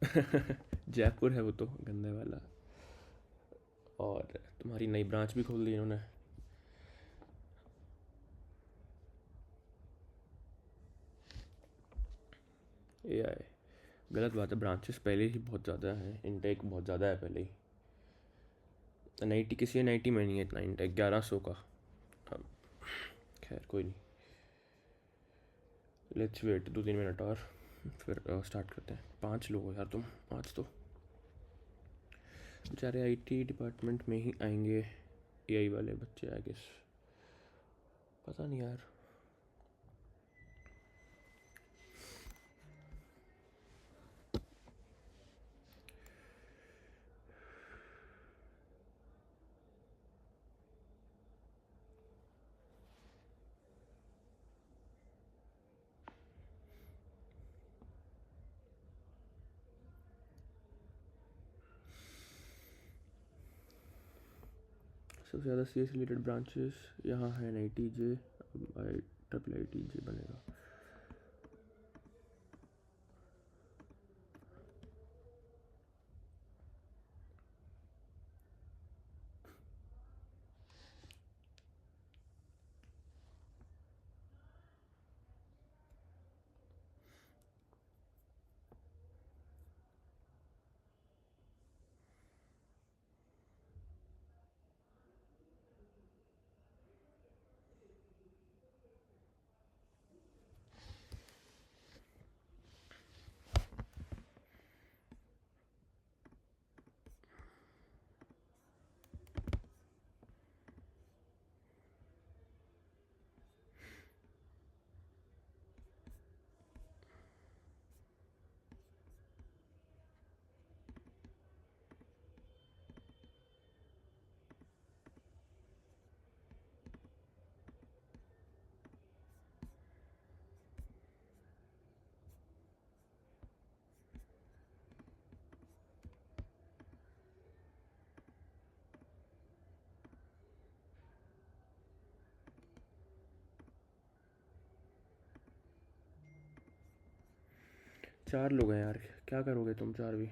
जयपुर है वो तो गंदे वाला। और तुम्हारी नई ब्रांच भी खोल दी इन्होंने। एआई गलत बात है, ब्रांचेस पहले ही बहुत ज़्यादा हैं, इनटेक बहुत ज़्यादा है पहले ही। नाइटी किसी नाइटी में नहीं है इतना इनटेक, 1100 का। अब खैर कोई नहीं, लेट्स वेट 2-3 मिनट और फिर स्टार्ट करते हैं। 5 लोग हो यार तुम, 5 तो बेचारे आईटी डिपार्टमेंट में ही आएंगे, एआई वाले बच्चे आई गेस, पता नहीं यार। सबसे ज़्यादा सी एस रिलेटेड ब्रांचेस यहाँ है I T J, I triple I T J बनेगा। 4 लोग हैं यार, क्या करोगे तुम 4 भी।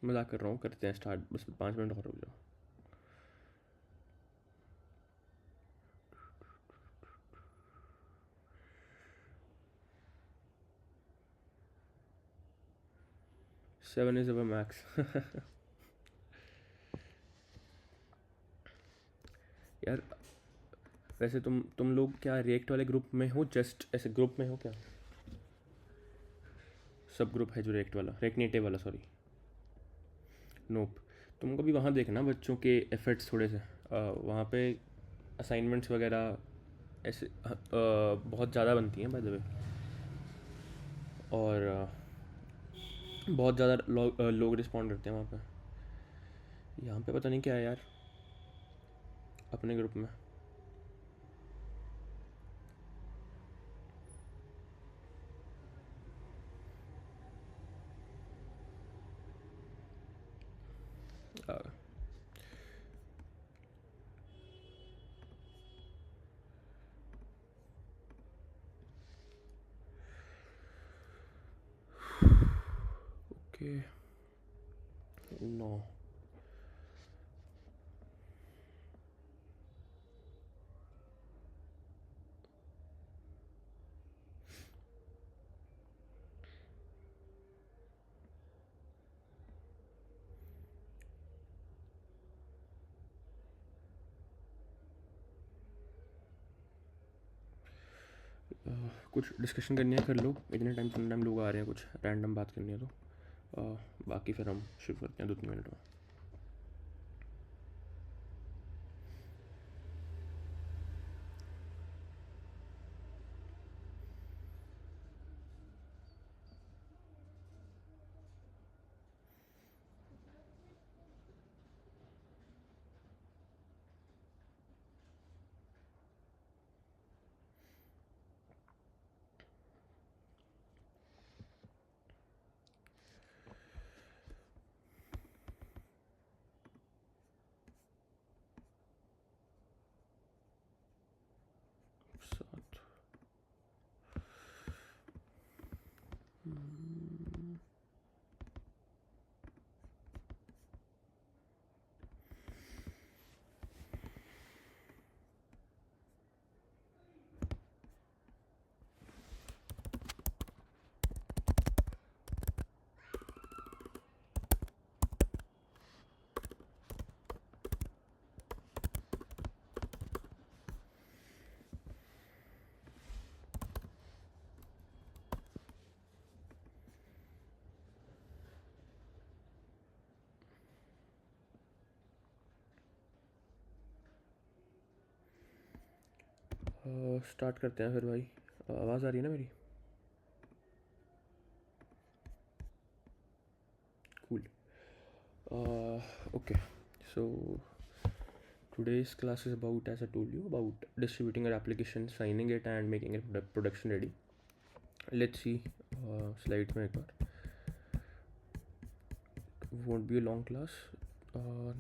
मजाक कर रहा हूँ, करते हैं स्टार्ट, बस 5 मिनट और रुक जाओ। Seven is our max. यार वैसे तुम लोग क्या रिएक्ट वाले ग्रुप में हो, जस्ट ऐसे ग्रुप में हो क्या? सब ग्रुप है जो रिएक्ट वाला, रिएक्ट नेटिव वाला सॉरी। नोप। तुमको भी वहाँ देखना बच्चों के एफर्ट्स थोड़े से, वहाँ पे असाइनमेंट्स वगैरह ऐसे बहुत ज़्यादा बनती हैं बाय द वे। और बहुत ज़्यादा लोग रिस्पॉन्ड करते हैं वहाँ पे। यहाँ पे पता नहीं क्या है यार, अपने ग्रुप में। Okay, no. कुछ डिस्कशन करनी है कर लो, इतने टाइम लोग आ रहे हैं, कुछ रैंडम बात करनी है तो बाकी फिर हम शुरू करते हैं 2-3 मिनट में। स्टार्ट करते हैं फिर भाई। आवाज़ आ रही है ना मेरी? Cool. Okay, so today's class is about, as I told you, about distributing your application, signing it and making it production ready. Let's see slides में एक बार। Won't be a long class.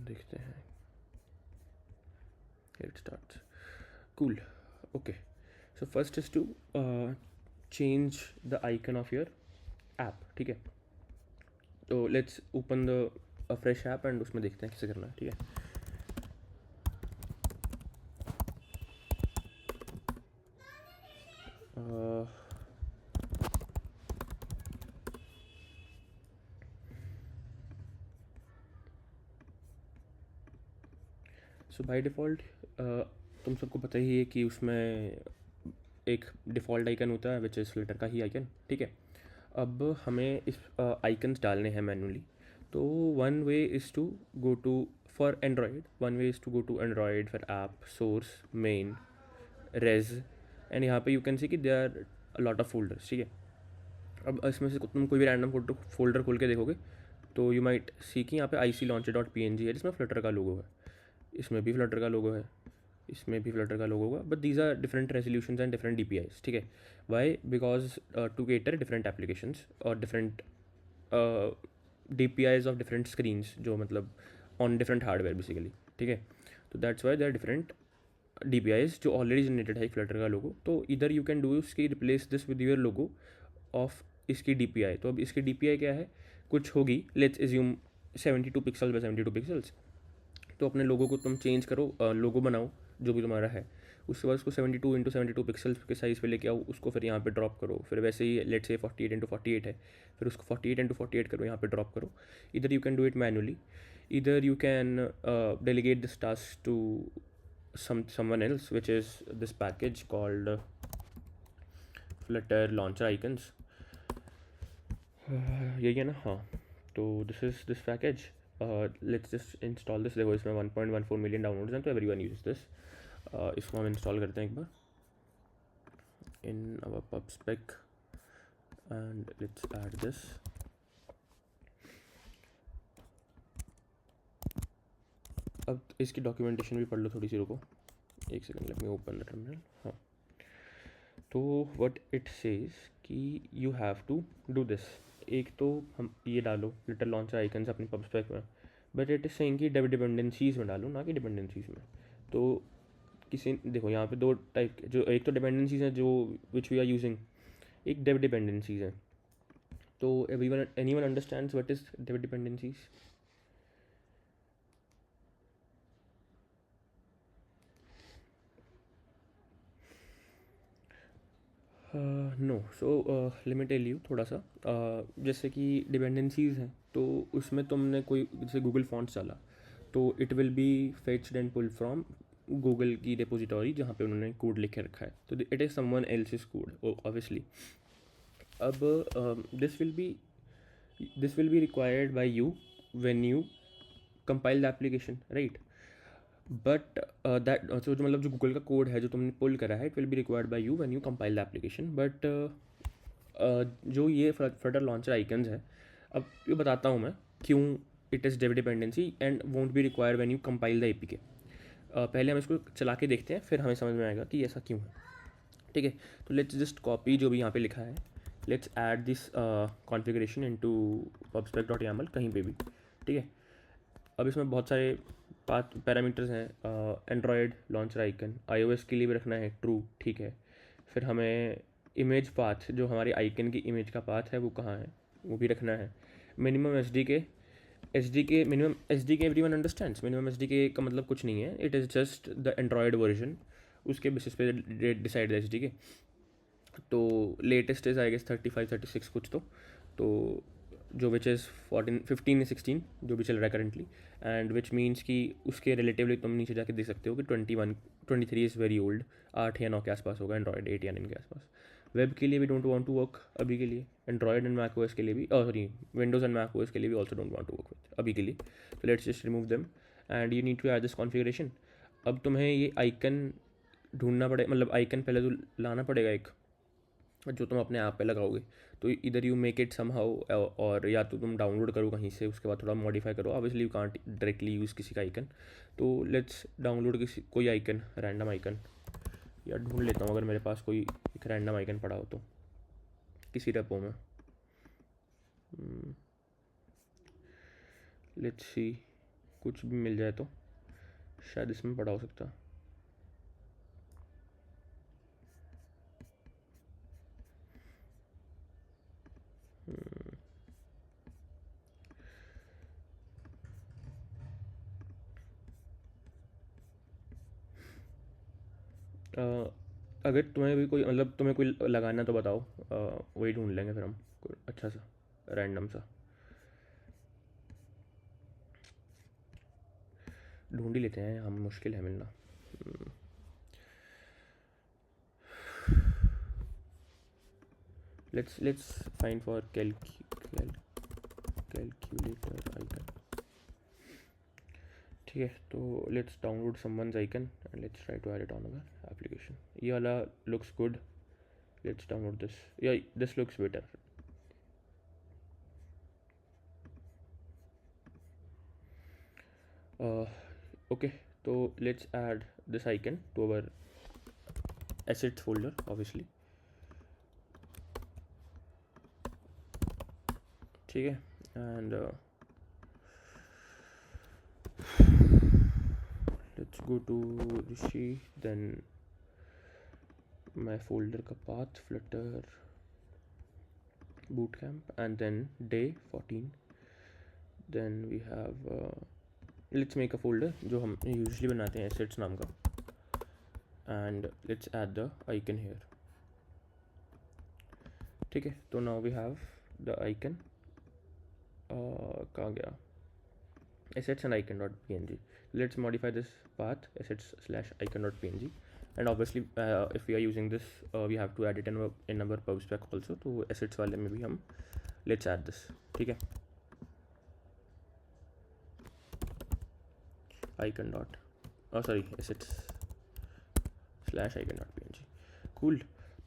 देखते हैं। Here it starts. Cool. Okay. So first is to change the icon of your app. ठीक है। तो let's open the a fresh app and उसमें देखते हैं कैसे करना है। ठीक है। सो बाय डिफ़ॉल्ट तुम सबको पता ही है कि उसमें एक डिफ़ॉल्ट आइकन होता है विच इज़ फ्लिटर का ही आइकन। ठीक है। अब हमें इस आइकन्स डालने हैं मैनुअली। तो one way is to go to for Android, one way is to go to Android for app, source, main, res, and यहाँ पे यू कैन सी कि they are lot of folders. ठीक है। अब इसमें से तुम कोई भी रैंडम फोल्डर खोल के देखोगे तो यू माइट सी कि यहाँ पे IC launcher.png है जिसमें फ्लटर का लोगो है, इसमें भी फ्लटर का लोगो है, इसमें भी फ्लटर का लोगो होगा, but these are different resolutions and different DPIs। ठीक है। Why? Because to cater different applications और different DPIs of different screens, जो मतलब ऑन डिफरेंट हार्डवेयर बेसिकली। ठीक है। तो that's why they are different DPIs जो ऑलरेडी जनरेटेड है एक फ्लटर का लोगो। तो इधर यू कैन डू इसकी replace this with your logo of इसकी DPI। तो अब इसकी DPI क्या है, कुछ होगी, let's assume 72 pixels by 72 pixels. तो अपने लोगों को तुम चेंज करो, लोगो बनाओ जो भी तुम्हारा है, उसके बाद उसको 72x72 पिक्सल्स के साइज़ पे लेके आओ, उसको फिर यहाँ पे ड्रॉप करो। फिर वैसे ही लेट से 48x48 है, फिर उसको 48x48 करो, यहाँ पे ड्रॉप करो। इधर you can do it manually, इधर you can delegate this task to someone else, which is this package called Flutter Launcher Icons. यही है ना? हाँ। तो this is this package. Let's just install this. देखो इसमें 1.14 मिलियन डाउनलोड्स हैं, तो एवरीवन यूज दिस। इसको हम इंस्टॉल करते हैं एक बार in our pubspec and let's add this. अब इसकी डॉक्यूमेंटेशन भी पढ़ लो थोड़ी सी, रुको एक second, let me open the terminal. हाँ, तो व्हाट इट सेज कि you have to do this. एक तो हम ये डालो लिटिल लॉन्चर आइकन्स अपनी पब्सपेक में, बट इट इज़ सेइंग कि डिपेंडेंसीज़ में डालो, ना कि डिपेंडेंसीज़ में। तो किसी देखो यहाँ पे दो टाइप के, जो एक तो डिपेंडेंसीज़ हैं जो विच वी आर यूजिंग, एक डेव डिपेंडेंसीज़ हैं। तो anyone understands what is dev dependencies? No. So let me tell you थोड़ा सा। जैसे कि डिपेंडेंसीज़ हैं, तो उसमें तुमने कोई जैसे गूगल फॉन्ट्स डाला, तो it will be fetched and pulled from Google की डिपोजिटरी जहाँ पे उन्होंने कोड लिख के रखा है। तो it is someone else's code obviously. अब this will be required by you when you compile the application, right? But that जो मतलब जो गूगल का कोड है जो तुमने पुल करा है, it will be required by you when you compile the application. But जो ये फ्लटर लॉन्चर आइकन्स है, अब ये बताता हूँ मैं क्यों it is dev dependency and won't be require when you compile the APK। पहले हम इसको चला के देखते हैं, फिर हमें समझ में आएगा कि ऐसा क्यों है। ठीक है। तो लेट्स जस्ट कॉपी जो भी यहाँ पे लिखा है, let's add this configuration into pubspec.yaml कहीं पे भी। ठीक है। अब इसमें बहुत सारे पैरामीटर्स हैं। एंड्रॉयड लॉन्चर आइकन, iOS के लिए भी रखना है ट्रू, ठीक है। फिर हमें इमेज पाथ, जो हमारी आइकन की इमेज का पाथ है वो कहाँ है, वो भी रखना है। Minimum SDK minimum SDK everyone understands. Minimum SDK का मतलब कुछ नहीं है, it is just the Android version, उसके बेसिस पे डिसाइड SDK। तो लेटेस्ट इज़ आई गेस 35 36 कुछ। तो जो विच इज़ 14 15 16 जो भी चल रहा है करंटली, एंड विच मीन्स कि उसके रिलेटिवली तुम नीचे जाके देख सकते हो कि 21 23 इज़ वेरी ओल्ड, 8 या 9 के आसपास होगा, एंड्रॉयड 8 या 9 के आसपास। वेब के लिए भी डोंट वांट टू वर्क अभी के लिए, एंड्रॉयड एंड मैक OS के लिए भी, sorry Windows and Mac OS के लिए भी also don't want to work with अभी के लिए। तो let's just remove them and you need to add this configuration. अब तुम्हें ये आइकन ढूंढना पड़े, मतलब आइकन पहले तो लाना पड़ेगा एक, जो तुम अपने ऐप पे लगाओगे। तो इधर you make it somehow, और या तो तुम डाउनलोड करो कहीं से, उसके बाद थोड़ा मॉडिफाई करो। Obviously you can't directly use किसी का आइकन। तो लेट्स डाउनलोड किसी कोई आइकन, रैंडम आइकन, या ढूंढ लेता हूँ अगर मेरे पास कोई एक रैंडम आइकन पड़ा हो तो किसी रेपो में। लेट्स सी, कुछ भी मिल जाए तो शायद इसमें पड़ा हो सकता। अगर तुम्हें भी कोई, मतलब तुम्हें कोई लगाना तो बताओ, वही ढूंढ लेंगे फिर हम कोई अच्छा सा रैंडम सा ढूंढ ही लेते हैं, हम मुश्किल है मिलना। Let's find for calculator icon. ठीक है, तो let's download someone's icon and let's try to add it on our application. ये वाला looks good, let's download this, या दिस लुक्स बेटर। ओके, तो let's add this icon to our assets folder obviously। ठीक है, and let's go to Rishi, then my folder का path flutter bootcamp, and then day 14, then we have let's make a folder जो हम usually बनाते हैं assets नाम का, and let's add the icon here। ठीक है, तो now we have the icon, कहाँ गया, assets and icon.png। let's modify this path assets/icon.png, and obviously if we are using this we have to add it in our pubspec also। तो assets वाले में भी हम let's add this। ठीक है, icon dot sorry assets/icon.png। cool।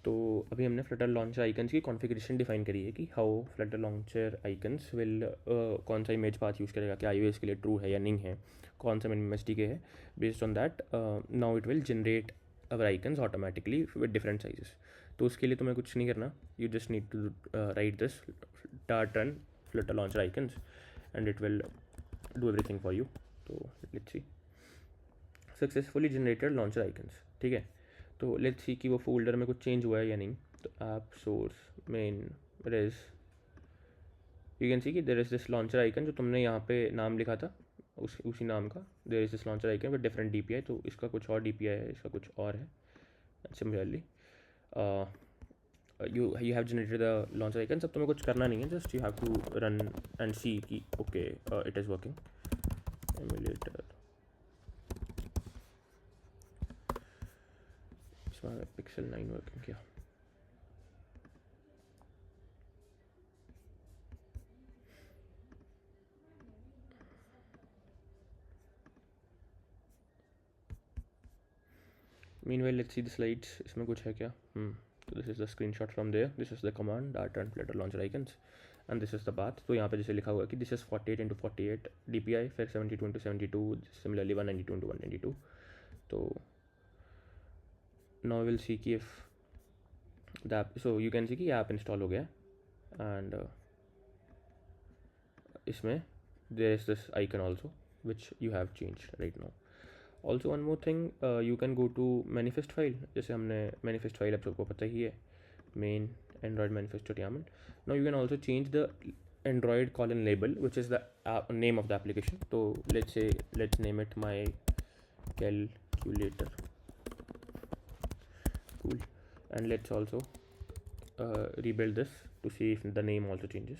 तो अभी हमने फ्लटर लॉन्चर आइकन्स की कॉन्फ़िगरेशन डिफाइन करी है कि how Flutter launcher icons will कौन सा इमेज पाथ यूज़ करेगा, क्या iOS के लिए ट्रू है या नहीं है, कौन सा मिनिमम एसडीके है। Based on that now it will generate our icons automatically with different sizes. तो उसके लिए तुम्हें कुछ नहीं करना, you just need to write this dart run flutter launcher icons and it will do everything for you। तो let's see, successfully generated launcher icons. ठीक है, तो लेट्स सी कि वो फोल्डर में कुछ चेंज हुआ है या नहीं। तो app source main res, you can see कि there is this launcher icon जो तुमने यहाँ पे नाम लिखा था, उसी नाम का there is this launcher icon with different DPI। तो इसका कुछ और DPI है, इसका कुछ और है। Similarly you have generated the launcher icons। अब तुम्हें कुछ करना नहीं है, just you have to run and see कि okay it is working. Emulator, इसमें पिक्सल 9 वर्किंग किया। Meanwhile, let's see the slides, इसमें कुछ है क्या? So this is the screenshot from there, this is the command dart run flutter launcher icons, and this is the path। तो यहाँ पे जैसे लिखा हुआ है कि this is 48 into 48 DPI, फिर 72 into 72, similarly 192 into 192। तो now we'll see कि if the app, so you can see कि app install हो गया, and इसमें there is this icon also which you have changed right now। Also one more thing, you can go to manifest file, जैसे हमने manifest file अब सबको पता ही है, मेन एंड्रॉयड मैनिफेस्टो.yaml। Now you can also change the Android colon label which is the name of the application. तो let's name it my calculator, cool, and let's also rebuild this to see if the name also changes।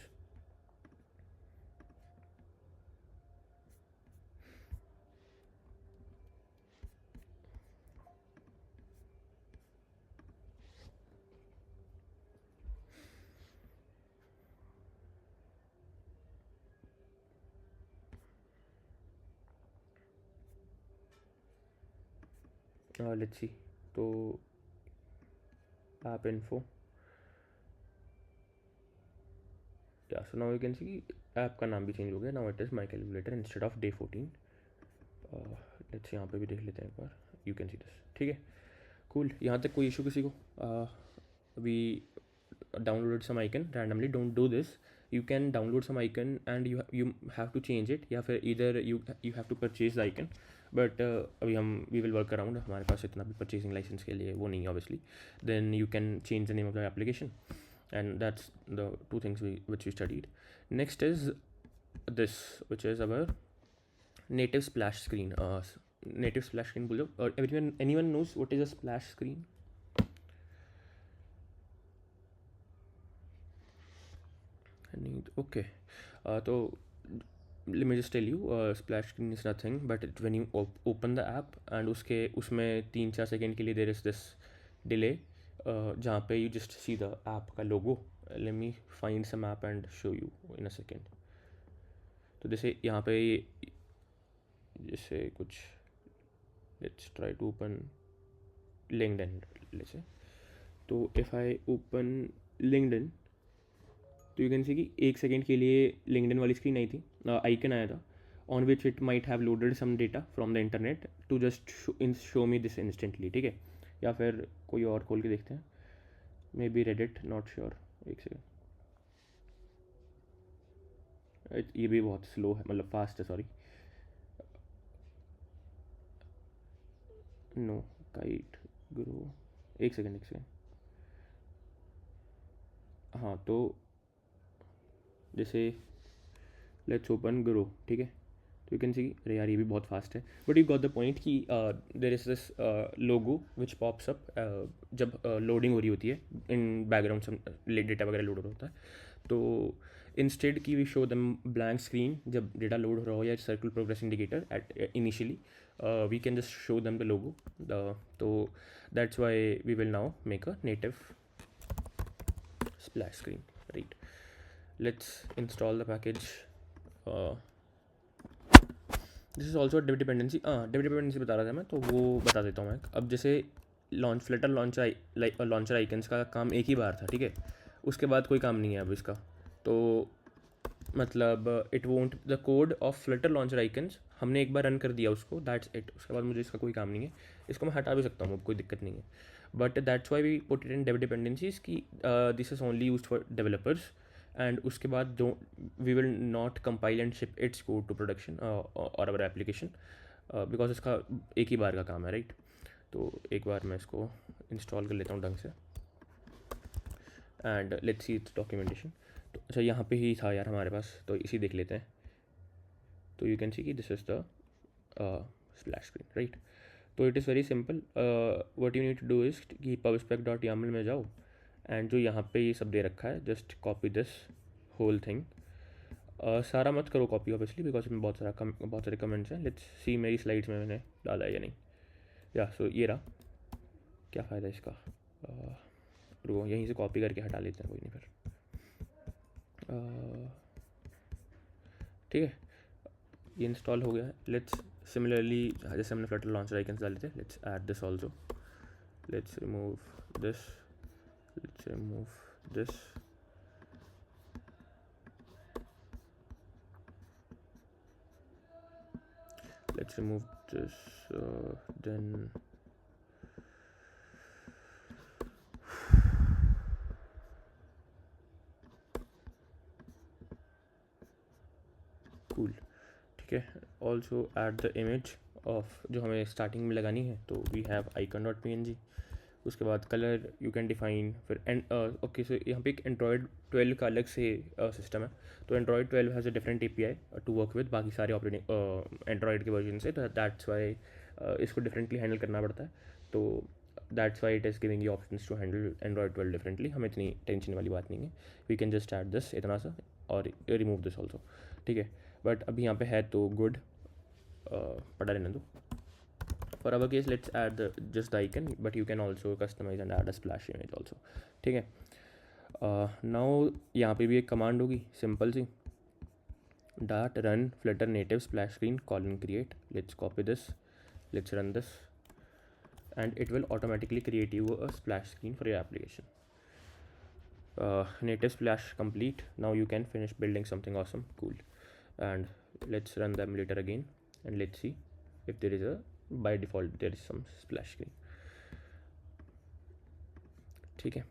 let's see, तो app info, या so now you can see app का नाम भी change हो गया, now it is my calculator instead of day 14। Let's यहाँ पे भी देख लेते हैं एक बार, यू कैन सी दिस। ठीक है, कूल। यहाँ तक कोई इशू किसी को? We download some icon randomly, don't do this. You can download some icon and you have to change it, या फिर either you have to purchase the icon, but अभी हम we will work around, हमारे पास इतना भी purchasing license के लिए वो नहीं है obviously. Then you can change the name of the application, and that's the two things which we studied. Next is this, which is our native splash screen. Native splash screen बोलो, or anyone knows what is a splash screen? Okay, so let me just tell you, splash screen is nothing but when you open the app and उसमें 3-4 second के लिए there is this delay, जहाँ पे you just see the app का logo. Let me find some app and show you in a second. तो जैसे यहाँ पे जैसे कुछ, let's try to open LinkedIn, let's say. तो if I open LinkedIn, तो यू कैन सी कि 1 सेकेंड के लिए लिंक्डइन वाली स्क्रीन आई थी, आइकन आया था, on which it might have loaded some data from the internet to just show me this instantly. ठीक है, या फिर कोई और खोल के देखते हैं, may be Reddit, not sure. एक सेकेंड, ये भी बहुत स्लो है, मतलब फास्ट है, सॉरी. नो, काइट ग्रो, एक सेकेंड. हाँ, तो जैसे लेट्स ओपन ग्रो. ठीक है, तो यू कैन सी, अरे यार ये भी बहुत फास्ट है, but you got the point कि there is this logo which pops up जब लोडिंग हो रही होती है, इन बैकग्राउंड सब डेटा वगैरह लोड हो रहा होता है. तो इंस्टेड की we show them blank screen जब डेटा लोड हो रहा हो, या circle progress indicator at initially, we can just show them the logo. तो that's why we will now make a native splash screen, right? Let's install the package. This is also div dependency. Div dependency बता रहा था मैं, तो वो बता देता हूँ मैं. अब जैसे फ्लटर लॉन्चर आइकन्स का काम एक ही बार था, ठीक है, उसके बाद कोई काम नहीं है अब इसका. तो मतलब it won't the code of Flutter launcher icons हमने एक बार रन कर दिया उसको, दैट्स इट. उसके बाद मुझे इसका कोई काम नहीं है, इसको मैं हटा भी सकता हूँ, अब कोई दिक्कत नहीं है. But that's why we put it in dev dependencies की this is only used for developers, and उसके बाद we will not compile and ship its code to production और अवर एप्लीकेशन, बिकॉज इसका एक ही बार का काम है, राइट. तो एक बार मैं इसको इंस्टॉल कर लेता हूँ ढंग से, and let's see it's documentation. तो अच्छा, यहाँ पे ही था यार हमारे पास, तो इसी देख लेते हैं. तो यू कैन सी कि this is the splash screen, right. तो it is very simple. What you need to do is कि pubspec.yaml में जाओ, एंड जो यहाँ पे ये सब दे रखा है, just copy this whole thing. सारा मत करो कॉपी ऑब्वियसली, बिकॉज इसमें बहुत सारे कमेंट्स हैं. लेट्स सी मेरी स्लाइड्स में मैंने डाला है या नहीं. या सो ये रहा. क्या फ़ायदा इसका, रुको यहीं से कॉपी करके हटा लेते हैं, कोई नहीं फिर. ठीक है, ये इंस्टॉल हो गया है. लेट्स सिमिलरली जैसे हमने फ्लटर लॉन्चर आइकन्स डाले थे, let's add this also. Let's remove this, let's remove this. Let's remove this, then cool. ठीक है, also add the image of जो हमें स्टार्टिंग में लगानी है. तो we have icon.png. उसके बाद कलर यू कैन डिफाइन. फिर ओके, सो यहाँ पे एक एंड्रॉयड 12 का अलग से सिस्टम है. तो Android 12 has a different API to work with बाकी सारे ऑपरेटिंग एंड्रॉयड के वर्जन से. तो दैट्स वाई इसको डिफरेंटली हैंडल करना पड़ता है. तो that's why it is giving you options to handle Android 12 differently. हमें इतनी टेंशन वाली बात नहीं है. We can just add this इतना सा और रिमूव दिस ऑल्सो, ठीक है. बट अभी यहाँ पे है तो गुड, पढ़ा रहने दो. For our case, let's add just the icon, but you can also customize and add a splash image also. ठीक है. now यहाँ पे भी एक कमांड होगी simple C, dot run flutter native splash screen colon create. Let's copy this, let's run this, and it will automatically create you a splash screen for your application. Native splash complete. Now you can finish building something awesome. Cool. And let's run the emulator again and let's see if there is a, by default there is some splash screen. ठीक है.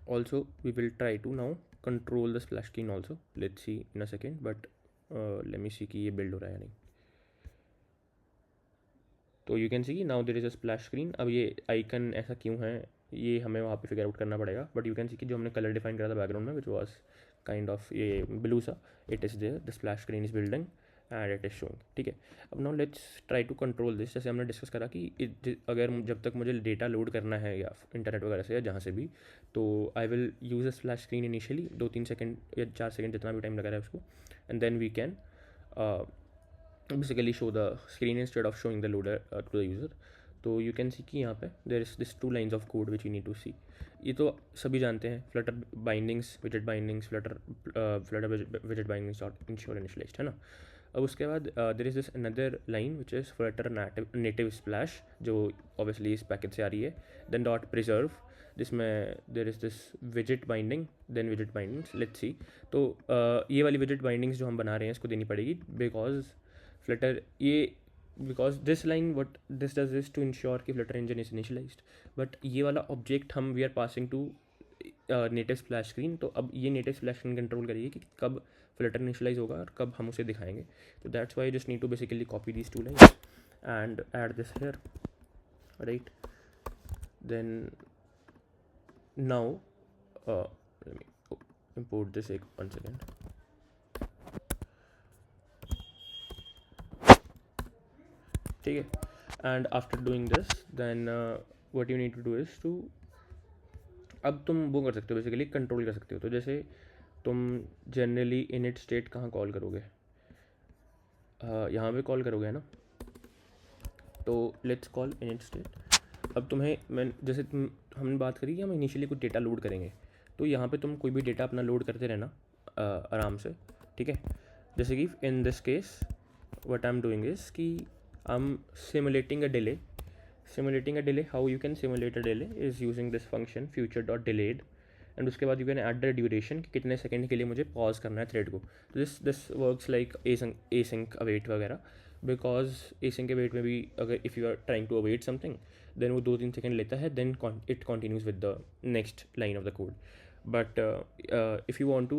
Also we will try to now control the splash screen also. Let's see in a second, but let me see कि ये build हो रहा है या नहीं. तो you can see now there is a splash screen. अब ये आइकन ऐसा क्यों है ये हमें वहाँ पे फिगर आउट करना पड़ेगा, बट यू कैन सी कि जो हमने कलर डिफाइन करा था बैकग्राउंड में विच वाज काइंड ऑफ ये ब्लू सा, it is there, the splash screen is building and it is showing. ठीक है. अब now let's try to control this. जैसे हमने डिस्कस करा कि अगर जब तक मुझे डेटा लोड करना है या इंटरनेट वगैरह से या जहाँ से भी, तो I will use a splash screen initially 2-3 second या 4 सेकेंड जितना भी टाइम लगा रहा है उसको, and then we can basically show the screen instead of showing the loader to the user. तो you can see कि यहाँ पे there is this 2 lines of code which you need to see. ये तो सभी जानते हैं, flutter bindings, widget bindings, flutter widget bindings dot ensure initialized, है ना. अब उसके बाद there is this another line which is flutter native splash जो obviously इस पैकेज से आ रही है, then dot preserve जिसमें there is this widget binding, then widget bindings. let's see. तो ये वाली widget bindings जो हम बना रहे हैं इसको देनी पड़ेगी because this line what this does is to ensure कि flutter engine is initialized, but ये वाला object हम we are passing to native splash screen. तो अब ये native splash screen कंट्रोल करेगी कि कब flutter initialize होगा और कब हम उसे दिखाएंगे. तो that's why you just need to basically copy these 2 lines and add this here, right? Then now let me import this one second. ठीक है. And after doing this then what you need to do is to, अब तुम वो कर सकते हो basically control कर सकते हो. तो जैसे तुम जनरली इनिट स्टेट कहाँ कॉल करोगे, यहाँ पे कॉल करोगे है ना. तो लेट्स कॉल इनिट स्टेट. अब तुम्हें मैं जैसे हमने बात करी कि हम इनिशियली कुछ डेटा लोड करेंगे, तो यहाँ पे तुम कोई भी डेटा अपना लोड करते रहना आराम से. ठीक है. जैसे कि इन this case what I am doing is कि I'm simulating a delay. How you can simulate a delay is using this function future.delayed, and उसके बाद you can add the duration कि कितने सेकंड के लिए मुझे पॉज करना है थ्रेड को. तो this works like async await वगैरह, because async await में भी अगर if you are trying to await something then वो 2-3 सेकंड लेता है, then it continues with the next line of the code. But if you want to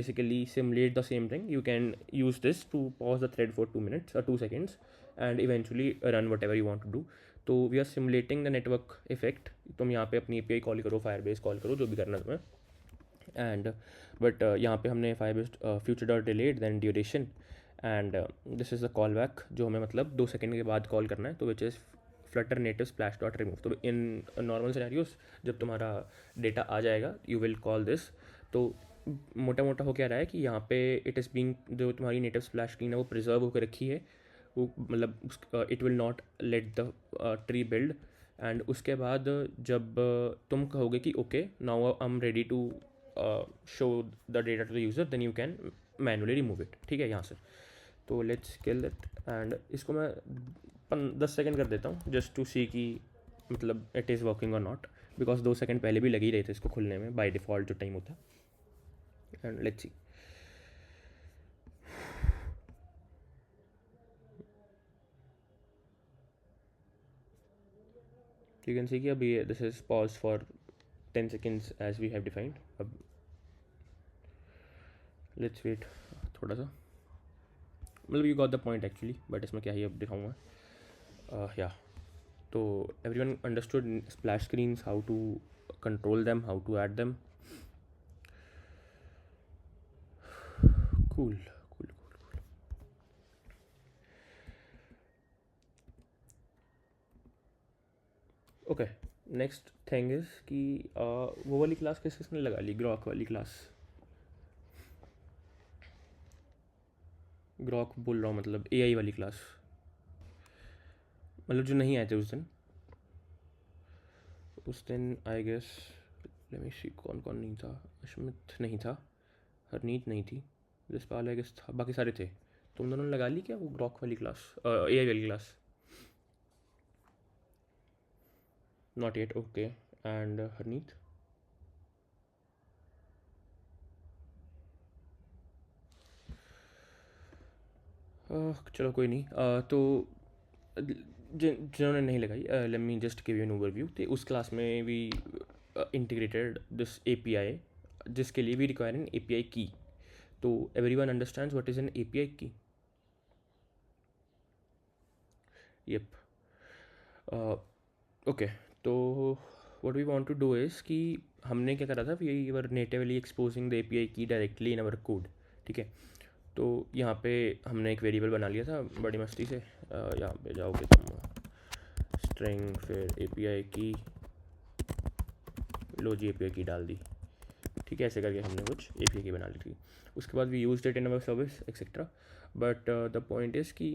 basically simulate the same thing, you can use this to pause the thread for 2 minutes or 2 seconds and eventually run whatever you want to do. तो we are simulating the network effect. तुम यहाँ पे अपनी API call करो, Firebase call करो, जो भी करना तुम्हें. एंड बट यहाँ पे हमने Firebase future.delayed then duration and this is the callback जो हमें मतलब 2 सेकेंड के बाद कॉल करना है. तो which is flutter native splash dot remove. तो इन नॉर्मल सिनेरियोस जब तुम्हारा डेटा आ जाएगा you will call this. तो मोटा मोटा हो क्या रहा है कि यहाँ पे इट इज़ बीइंग, जो तुम्हारी नेटिव स्प्लैश स्क्रीन है वो प्रिजर्व होकर रखी है, वो मतलब it will not let the tree build. And उसके बाद जब तुम कहोगे कि okay now I am ready to show the data to the user, then you can manually remove it. ठीक है. यहाँ से तो लेट्स किल इट एंड इसको मैं 10 सेकेंड कर देता हूँ जस्ट टू सी कि मतलब इट इज़ वर्किंग और नॉट, बिकॉज 2 सेकेंड पहले भी लग ही रहे थे इसको खुलने में बाय डिफ़ॉल्ट जो टाइम होता है. And let's see. You can see कि अभी this is pause for 10 seconds as we have defined. अब let's wait थोड़ा सा, मतलब you got the point actually, but इसमें क्या ही अब दिखाऊंगा. Yeah. तो everyone understood splash screens, how to control them, how to add them. Cool. Okay. Next thing is कि वो वाली क्लास किसने लगा ली, ग्रॉक वाली क्लास. ग्रॉक बोल रहा हूँ मतलब AI वाली क्लास, मतलब जो नहीं आए थे उस दिन आई गेस. लेट मी सी कौन कौन नहीं था. अश्मित नहीं था, हरनीत नहीं थी, जसपाल आई गेस था, बाकी सारे थे. तुम दोनों ने लगा ली क्या वो ग्रॉक वाली क्लास, AI वाली class. Not yet. Okay. And Harneet? चलो कोई नहीं। तो जिन्होंने नहीं लगाई, let me just give you an overview. तो उस क्लास में वी इंटीग्रेटेड दिस एपीआई, जिसके लिए we require an API key. तो everyone understands what is an API key? Yup. Okay. तो what we want to do is कि हमने क्या करा था, we were natively exposing the API key directly in our code. ठीक है। तो यहाँ पे हमने एक वेरिएबल बना लिया था बड़ी मस्ती से। यहाँ पे जाओगे तुम, स्ट्रिंग, फिर एपीआई की, लो जी एपीआई की डाल दी। ठीक है, ऐसे करके हमने कुछ एपीआई की बना ली थी। उसके बाद we used it in our service etcetera. But the point is कि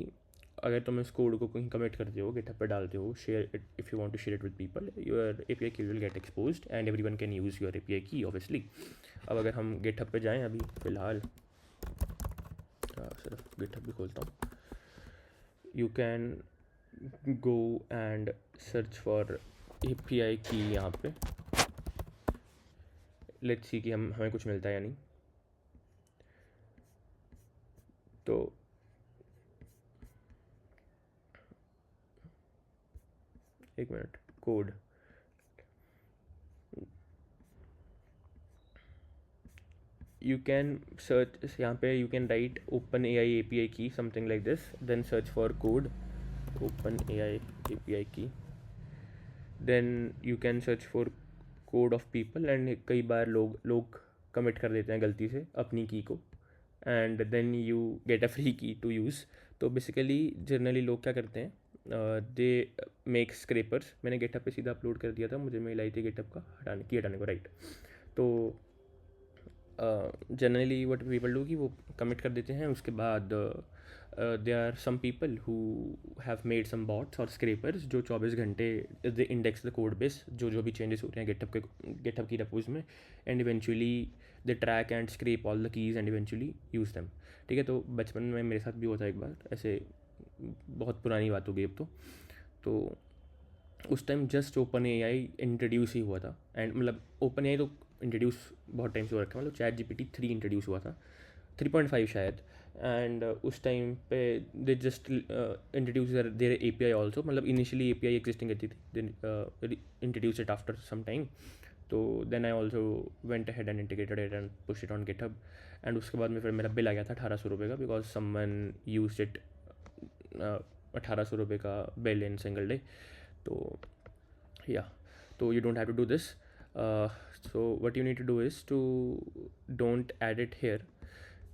अगर तुम इस कोड को कहीं कमिट करते हो, गिटहब पे डालते हो, share it, if you want to share it with people, your API key will get exposed and everyone can use your API key obviously. अब अगर हम गिटहब पे जाएं अभी फ़िलहाल, सिर्फ गिटहब भी खोलता हूँ, you can go and search for API की यहाँ पे। लेट्स सी कि हमें कुछ मिलता है या नहीं। तो एक minute, code, you can search यहाँ पे, you can write OpenAI A P I key something like this, then search for code OpenAI A P I key, then you can search for code of people. And कई बार लोग commit कर देते हैं गलती से अपनी key को, and then you get a free key to use. तो बेसिकली जनरली लोग क्या करते हैं, दे मेक स्क्रेपर्स। मैंने गेटअप पे सीधा अपलोड कर दिया था, मुझे मेल आई थी गेटअप का हटाने को, राइट। तो जनरली व्हाट पीपल डू कि वो कमिट कर देते हैं, उसके बाद they are some people who have made some bots और स्क्रेपर्स जो 24 घंटे the index the code base जो भी चेंजेस हो रहे हैं गेटअप की रेपोज में, and eventually they track and scrape all the keys and eventually use them. ठीक है। तो बचपन में मेरे साथ भी होता है एक बार ऐसे, बहुत पुरानी बात हो गई अब तो उस time just OpenAI introduce ही हुआ था। एंड मतलब ओपन ए आई तो इंट्रोड्यूस बहुत टाइम से हो रखा है, मतलब ChatGPT 3 इंट्रोड्यूस हुआ था, 3.5 शायद। एंड उस टाइम पे they just introduce their A P I also, मतलब initially A P I existing रहती थी, then introduce it after some time. तो then I also went ahead and integrated it and push it on GitHub. And उसके बाद में फिर मेरा bill आ गया था 1800 रुपये का, बिकॉज समवन यूज इट, 1800 रुपये का बिल इन सिंगल डे। तो yeah, so you don't have to do this. So what you need to do is to don't add it here,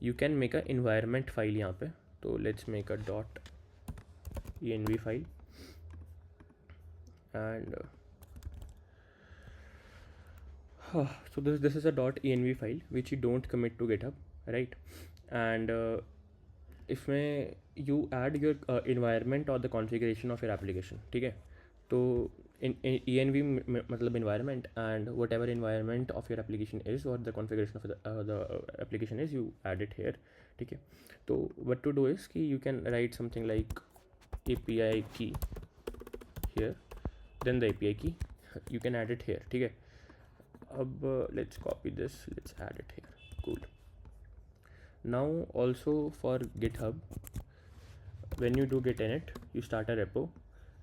you can make a environment file यहाँ पे। तो let's make a dot env file, and so this is a dot env file which you don't commit to GitHub, right? And इसमें you add your environment or the configuration of your application। ठीक है। तो env मतलब environment, and whatever environment of your application is or the configuration of the application is, you add it here। ठीक है। तो what to do is कि you can write something like API key here, then the API key, you can add it here। ठीक है। अब let's copy this, let's add it here, cool। Now also for GitHub, when you do git init, you start a repo,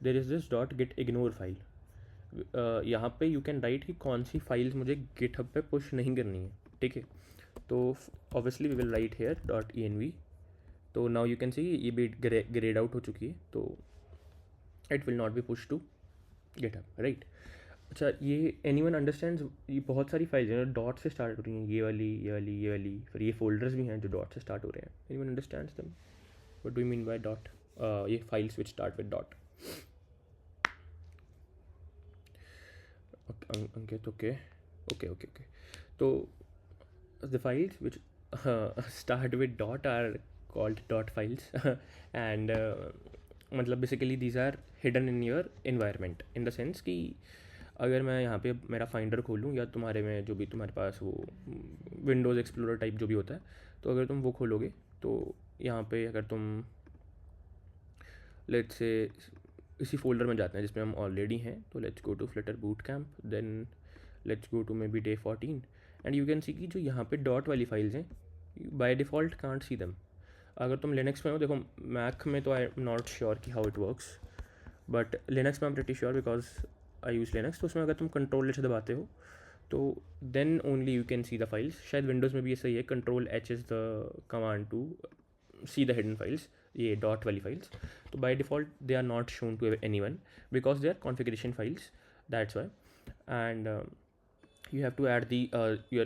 there is this dot git ignore file। यहाँ पे you can write कि कौन सी files मुझे GitHub पे push नहीं करनी है। ठीक है। तो obviously we will write here dot E N V. तो नाउ यू कैन सी ये भी ग्रेड आउट हो चुकी है, तो it will not be push to GitHub, right. अच्छा, ये एनीवन अंडरस्टैंड्स, ये बहुत सारी फाइल्स हैं डॉट से स्टार्ट हो रही हैं, ये वाली ये वाली ये वाली, फिर ये फोल्डर्स भी हैं जो डॉट से स्टार्ट हो रहे हैं। Anyone understands them? What do you mean by dot? ये files which start with dot. Ankit, okay okay okay okay. तो the files which start with dot are called dot files and मतलब basically these are hidden in your environment in the sense कि अगर मैं यहाँ पे मेरा finder खोलूँ या तुम्हारे में जो भी तुम्हारे पास वो विंडोज़ एक्सप्लोरर टाइप जो भी होता है, तो अगर तुम वो खोलोगे तो यहाँ पे अगर तुम लेट्स से इसी फोल्डर में जाते हैं जिसमें हम ऑलरेडी हैं. तो let's go to Flutter boot camp, then let's go to maybe day 14 and you can see कि जो यहाँ पे डॉट वाली फाइल्स हैं by default can't see them. अगर तुम लिनक्स में हो, देखो मैक में तो आई एम नॉट श्योर कि how it works, but Linux में I am pretty sure because I use Linux. तो उसमें अगर तुम कंट्रोल से दबाते हो तो then only you can see the files. शायद विंडोज़ में भी ऐसा ही है, control H is the command to see the hidden files, ये डॉट वाली फाइल्स. तो by default they are not shown to any one because they are configuration files, that's why. And you have to add the your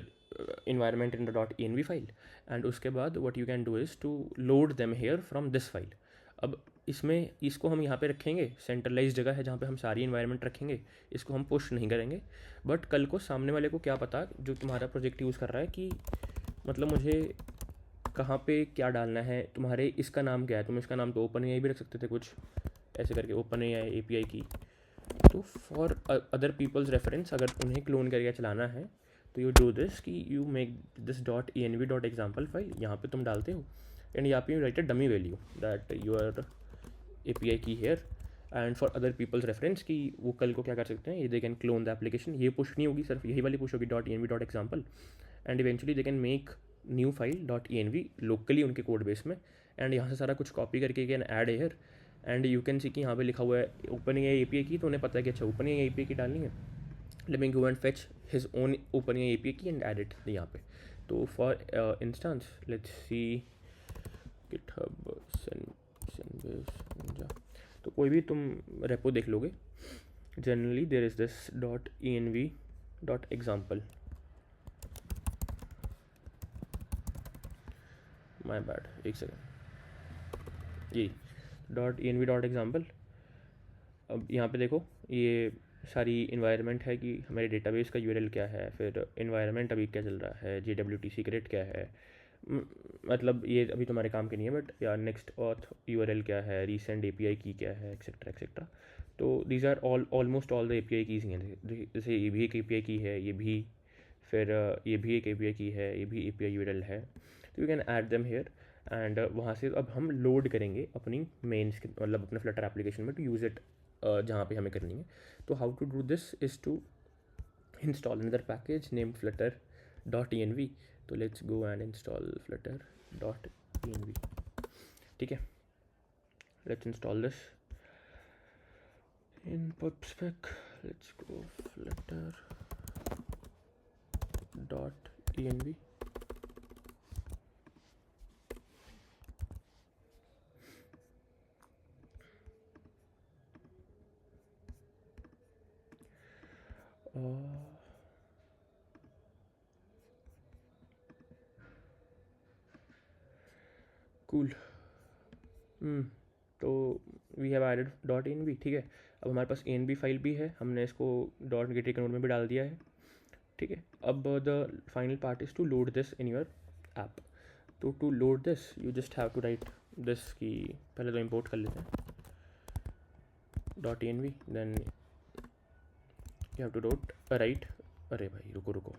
environment in the .env file, and उसके बाद what you can do is to load them here from this file. अब इसमें इसको हम यहाँ पे रखेंगे, centralise जगह है जहाँ पे हम सारी इन्वायरमेंट रखेंगे, इसको हम पुश नहीं करेंगे. बट कल को सामने वाले को क्या पता जो तुम्हारा प्रोजेक्ट यूज़ कर रहा है कि मतलब मुझे कहाँ पे क्या डालना है, तुम्हारे इसका नाम क्या है. तुम इसका नाम तो ओपन एआई भी रख सकते थे कुछ ऐसे करके, ओपन एआई API की. तो फॉर अदर पीपल्स रेफरेंस अगर उन्हें क्लोन करके चलाना है तो यू डू दिस कि you make this .env.example file, यहाँ पे तुम डालते हो एंड यहाँ पे you write a dummy value that your API key here. And for other people's reference कि वो कल को क्या कर सकते हैं, they can clone the application. ये पुश नहीं होगी, सिर्फ यही वाली पुश होगी .env.example, and eventually they can make new file .env locally उनके कोड बेस में, एंड यहाँ से सारा कुछ कॉपी करके can add here. And you can see कि यहाँ पे लिखा हुआ है ओपन एआई API की, तो उन्हें पता है कि अच्छा ओपन एआई API की डालनी है. Let me go and fetch his own open AI API key and add it यहाँ पे. तो for instance let's see GitHub zenbase ninja, तो कोई भी तुम रेपो देख लोगे, generally there is this .env.example. My bad, एक सेकेंड, ये .env.example. अब यहाँ पे देखो ये सारी इन्वायरमेंट है कि हमारे डेटाबेस का URL क्या है, फिर इन्वायरमेंट अभी क्या चल रहा है, JWT सीक्रेट क्या है, मतलब ये अभी तुम्हारे काम के नहीं है, बट या नेक्स्ट ऑथ URL क्या है, रीसेंट API की क्या है, एक्सेट्रा एक्सेट्रा. तो these are almost all the API keys हैं. जैसे ये भी एक API की है, ये भी, फिर ये भी एक API की है, ये भी API URL है. तो you can add them here and वहाँ से अब हम लोड करेंगे अपनी मेन मतलब अपने फ्लटर एप्लीकेशन में टू यूज़ इट जहाँ पे हमें करनी है. तो how to do this is to install another package name flutter.env. तो let's go and install flutter.env. ठीक है, let's install this in pubspec. Let's go flutter.env. Cool. तो वी हैव एडेड .env. ठीक है, अब हमारे पास env फाइल भी है, हमने इसको .git नोड में भी डाल दिया है. ठीक है, अब the final part is to load this in your app. तो to load this you just have to write this की पहले तो इंपोर्ट कर लेते हैं .env, then you have to write. अरे भाई रुको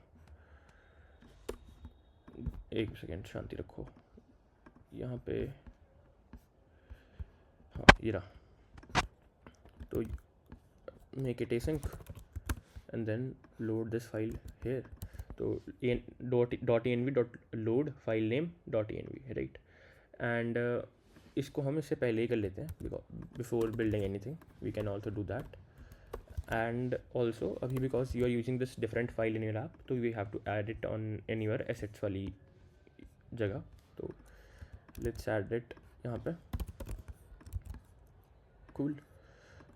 एक सेकेंड, शांति रखो. यहाँ पे हाँ ये रहा. तो make it async and then load this file here. तो .env.load file name .env, right. And इसको हम इससे पहले ही कर लेते हैं before building anything, we can also do that. And also अभी because you are using this different file in your app, तो we have to add it on in your assets वाली जगह. तो लेट्स ऐड इट यहाँ पे. Cool.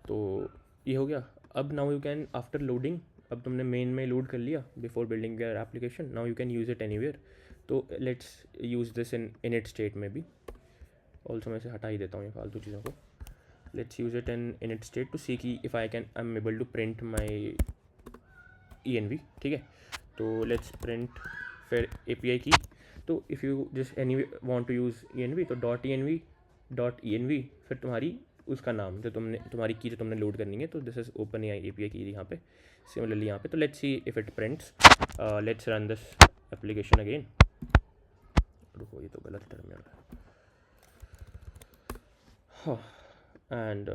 तो ये हो गया. अब now you can after loading, अब तुमने मेन में लोड कर लिया before building your application, now you can use it anywhere. तो let's use this init state में भी. ऑल्सो मैं इसे हटा ही देता हूँ ये फालतू चीज़ों को. Let's use it init state to see कि if I am able to print my env. ठीक है, तो लेट्स प्रिंट फिर API की. तो if you just any want to use env, तो .env फिर तुम्हारी उसका नाम जो तुम्हारी की जो तुमने लोड करनी है. तो this is open AI API की यहाँ पे, सिमिलरली यहाँ पे. तो let's see if it prints. Let's run this application again. रुको, ये तो गलत टर्मिनल है. हाँ, and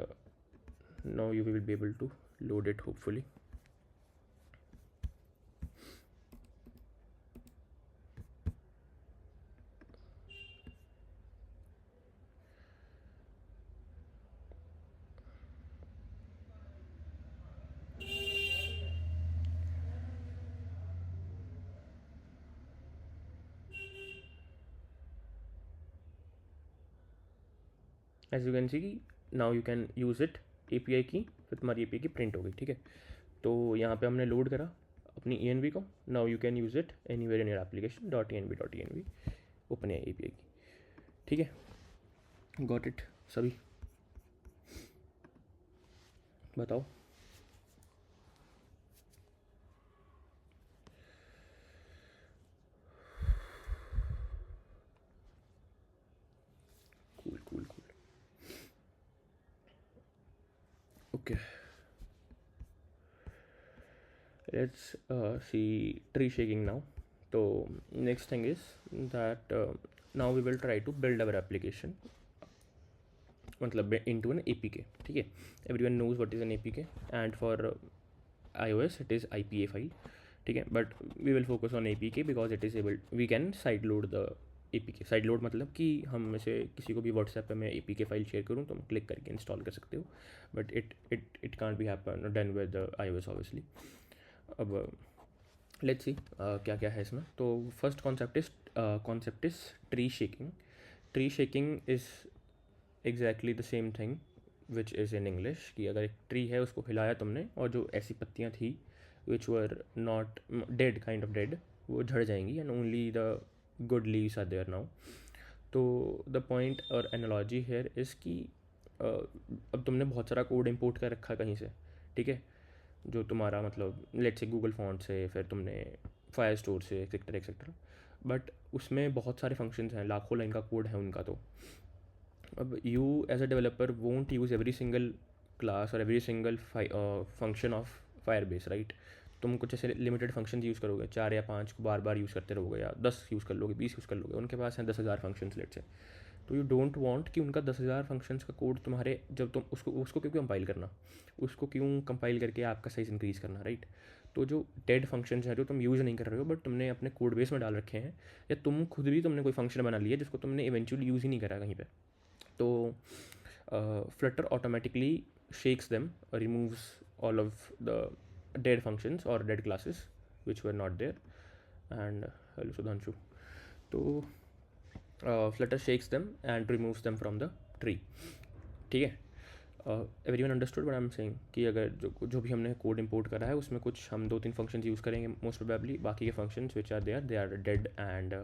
now you will be able to load it hopefully. As you can see now you can use it, API की फिर तुम्हारी API की प्रिंट हो गई, ठीक है। तो यहाँ पे हमने लोड करा अपनी env को, now you can use it anywhere in your application .env open है API की, ठीक है। गॉट इट सभी, बताओ। Cool cool cool, okay. Let's see tree shaking now. So next thing is that now we will try to build our application मतलब into an APK, ठीक है। Everyone knows what is an APK and for iOS it is IPA file, ठीक है। But we will focus on APK because it is able, we can side load the APK। Side load मतलब कि हम ऐसे किसी को भी WhatsApp पे मैं APK फाइल शेयर करूँ तो हम क्लिक करके इंस्टॉल कर सकते हो, but it can't be happen done with iOS obviously. अब लेट्स सी क्या क्या है इसमें। तो first concept is tree shaking. Tree shaking is exactly the same thing which is in English, कि अगर एक ट्री है उसको हिलाया तुमने और जो ऐसी पत्तियाँ थी which were not dead, kind of dead, वो झड़ जाएंगी and only the good leaves are there now. तो द पॉइंट और एनालॉजी हेयर इज़ कि अब तुमने बहुत सारा कोड इंपोर्ट कर रखा है कहीं से, ठीक है, जो तुम्हारा मतलब लेट्स से गूगल फॉन्ट से, फिर तुमने फायर स्टोर से, एक्सेट्रा एक्सेट्रा, बट उसमें बहुत सारे फंक्शंस हैं, लाखों लाइन का कोड है उनका। तो अब you as a developer won't use every single class और every single function of Firebase, right. तुम कुछ ऐसे लिमिटेड फंक्शन यूज़ करोगे, 4 या 5 को बार बार यूज़ करते रहोगे, या 10 यूज़ कर लोगे, 20 यूज़ कर लोगे। उनके पास हैं 10,000 फंक्शंस लेट्स से। तो यू डोंट वांट कि उनका 10,000 फंक्शंस का कोड तुम्हारे, जब तुम उसको क्यों कंपाइल करना, उसको क्यों कंपाइल करके आपका साइज़ इंक्रीज़ करना, राइट। तो जो डेड फंक्शंस हैं जो तुम यूज़ नहीं कर रहे हो बट तुमने अपने कोड बेस में डाल रखे हैं, या तुम खुद भी तुमने कोई फंक्शन बना लिया जिसको तुमने इवेंचुअली यूज़ ही नहीं करा कहीं पे, तो Flutter automatically shakes them, removes all of the dead functions or dead classes which were not there. And hello Sudhanshu. तो Flutter shakes them and removes them from the tree, ठीक है। Everyone understood what I am saying, कि अगर जो भी हमने code import करा है उसमें कुछ हम 2-3 फंक्शंस यूज़ करेंगे मोस्ट प्रोबेबली, बाकी के functions which are there they are dead and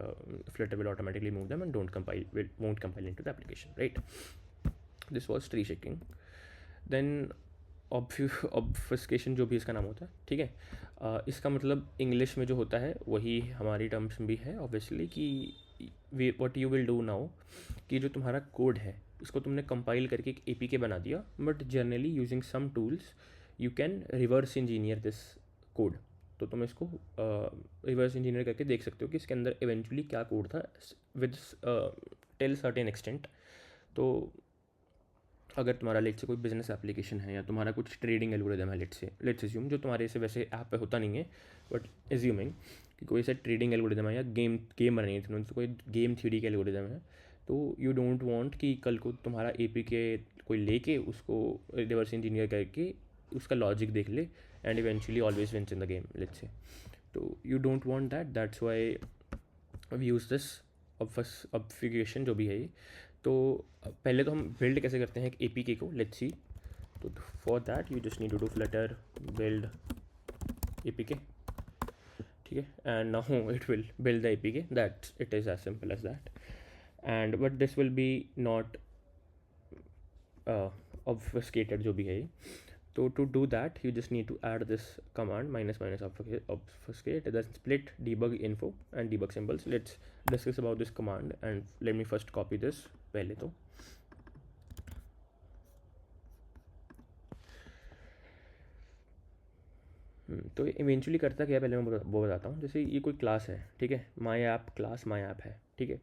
Flutter will automatically move them and won't compile into the application, right. This was tree shaking. Then ऑब्फस्केशन जो भी इसका नाम होता है, ठीक है। इसका मतलब इंग्लिश में जो होता है वही हमारी टर्म्स में भी है ऑब्वियसली, कि what you will do now, कि जो तुम्हारा कोड है इसको तुमने कंपाइल करके एक APK बना दिया, but generally using some tools you can reverse engineer this code. तो तुम इसको रिवर्स इंजीनियर करके देख सकते हो कि इसके अंदर इवेंचुअली क्या कोड था विद टिल सर्टेन एक्सटेंट। तो अगर तुम्हारा लेट्स से कोई बिजनेस एप्लीकेशन है या तुम्हारा कुछ ट्रेडिंग एल्गोरिदम है, लेट्स एज्यूम, जो तुम्हारे से वैसे ऐप पे होता नहीं है, बट एज्यूमिंग कि कोई ऐसा ट्रेडिंग एल्गोरिदम है या गेम बनाई है तुमने, तो कोई गेम थ्योरी का एल्गोरिदम है, तो यू डोंट वांट कि कल को तुम्हारा APK कोई लेके उसको रिवर्स इंजीनियर करके उसका लॉजिक देख ले and eventually always wins in the game let's say. तो you don't want that, that's why we use this obfuscation जो भी है ये। तो पहले तो हम बिल्ड कैसे करते हैं एक APK को, लेट्स सी। तो for that you just need to do Flutter build APK, ठीक है, and now it will build the APK, that it is as simple as that. And but this will be not obfuscated जो भी है ये। तो to do that you just need to add this command -obfuscate, then split debug info and debug symbols. Let's discuss about this command and let me first copy this पहले। तो eventually करता क्या है पहले मैं वो बताता हूँ। जैसे ये कोई क्लास है, ठीक है, my app class my app है, ठीक है।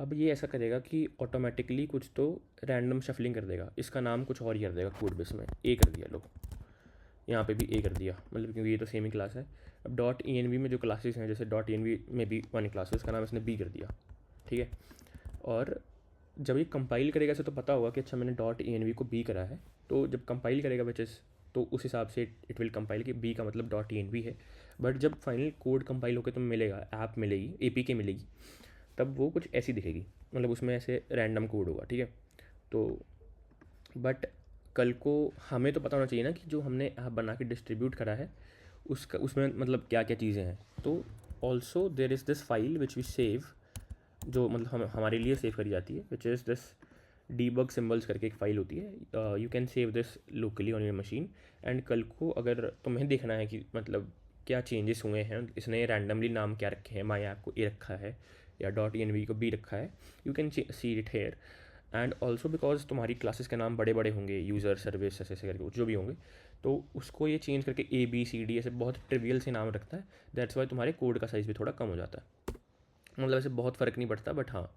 अब ये ऐसा करेगा कि ऑटोमेटिकली कुछ तो रैंडम शफलिंग कर देगा, इसका नाम कुछ और ही कर देगा कोड बेस में, ए कर दिया लो, यहाँ पे भी ए कर दिया, मतलब क्योंकि ये तो सेम ही क्लास है। अब डॉट ई एन वी में जो क्लासेस हैं, जैसे डॉट ई एन वी में भी वन क्लास है, उसका नाम इसने बी कर दिया, ठीक है। और जब ये कंपाइल करेगा इसे तो पता होगा कि अच्छा मैंने डॉट ई एन वी को बी करा है, तो जब कंपाइल करेगा विच तो उस हिसाब से इट विल कंपाइल कि बी का मतलब डॉट ई एन वी है। बट जब फाइनल कोड कंपाइल होकर तुम्हें मिलेगा, ऐप मिलेगी, ए पी के मिलेगी, तब वो कुछ ऐसी दिखेगी, मतलब उसमें ऐसे रैंडम कोड होगा, ठीक है। तो बट कल को हमें तो पता होना चाहिए ना कि जो हमने ऐप बना के डिस्ट्रीब्यूट करा है उसका, उसमें मतलब क्या क्या चीज़ें हैं। तो also there is this file which we save, जो मतलब हमारे लिए सेव करी जाती है, which is this debug symbols करके एक फ़ाइल होती है। You can save this locally on your machine, and कल को अगर तुम्हें देखना है कि मतलब क्या चेंजेस हुए हैं, इसने रैंडमली नाम क्या रखे हैं, माई ऐप को ए रखा है या डॉट ई एन वी को बी रखा है, you can see it here. And also because तुम्हारी क्लासेस के नाम बड़े बड़े होंगे, यूज़र सर्विस ऐसे ऐसे करके जो भी होंगे, तो उसको ये चेंज करके ए बी सी डी ऐसे बहुत ट्रिवियल से नाम रखता है। दैट्स वाई तुम्हारे कोड का साइज़ भी थोड़ा कम हो जाता है, मतलब ऐसे बहुत फ़र्क नहीं पड़ता, बट हाँ।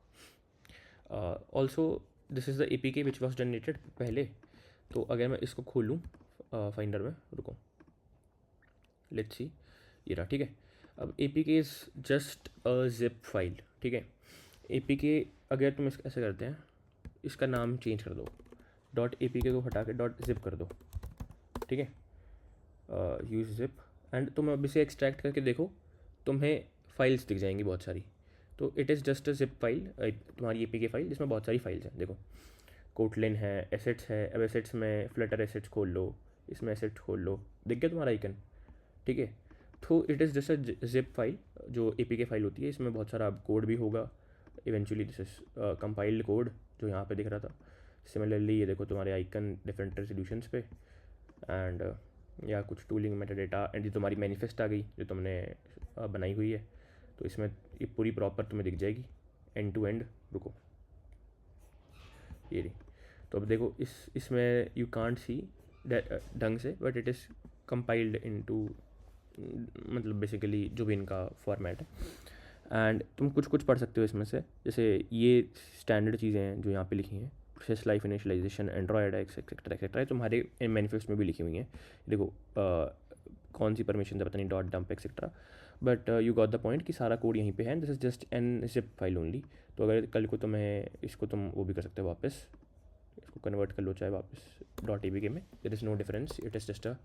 Also this is the A P के विच वॉज जनरेटेड पहले। तो अगर मैं इसको खोलूँ फाइंडर में, रुको, लेट्स सी, ये रहा, ठीक है। अब ए पी के is just a zip file, ठीक है। ए पी के अगर तुम इसको ऐसे करते हैं, इसका नाम चेंज कर दो, डॉट ए पी के को हटा के डॉट जिप कर दो, ठीक है, यूज़ जिप। एंड तुम अब इसे एक्सट्रैक्ट करके देखो, तुम्हें फाइल्स दिख जाएंगी बहुत सारी। तो it is just a zip file, तुम्हारी ए पी के फाइल जिसमें बहुत सारी फाइल्स हैं। देखो कोटलिन है, एसेट्स है, अब एसेट्स में फ्लटर एसेट्स खोल लो, इसमें एसेट्स खोल लो, दिख गया तुम्हारा आइकन, ठीक है। तो it is just a zip file जो ए पी के फाइल होती है, इसमें बहुत सारा कोड भी होगा eventually. This is compiled code जो यहाँ पे दिख रहा था। सिमिलरली ये देखो तुम्हारे आइकन डिफरेंट रेजोल्यूशंस पे, एंड या कुछ टूलिंग मेटा डेटा, एंड ये तुम्हारी मैनिफेस्ट आ गई जो तुमने बनाई हुई है, तो इसमें ये पूरी प्रॉपर तुम्हें दिख जाएगी एंड टू एंड। रुको, ये रही। तो अब देखो इसमें यू कांट सी ढंग से, but it is compiled into, मतलब बेसिकली जो भी इनका फॉर्मेट है। एंड तुम कुछ कुछ पढ़ सकते हो इसमें से, जैसे ये स्टैंडर्ड चीज़ें हैं जो यहाँ पे लिखी हैं, process life initialization, Android etcetera etcetera, तुम्हारे मैनिफेस्ट में भी लिखी हुई हैं। देखो कौन सी परमिशन है पता नहीं, dot dump etcetera, but you got the point कि सारा कोड यहीं पे है। This is just an zip file only. तो अगर कल को तुम्हें इसको तुम वो भी कर सकते हो, वापस इसको कन्वर्ट कर लो चाहे वापस डॉट ए पी के में, there is no difference, it is just a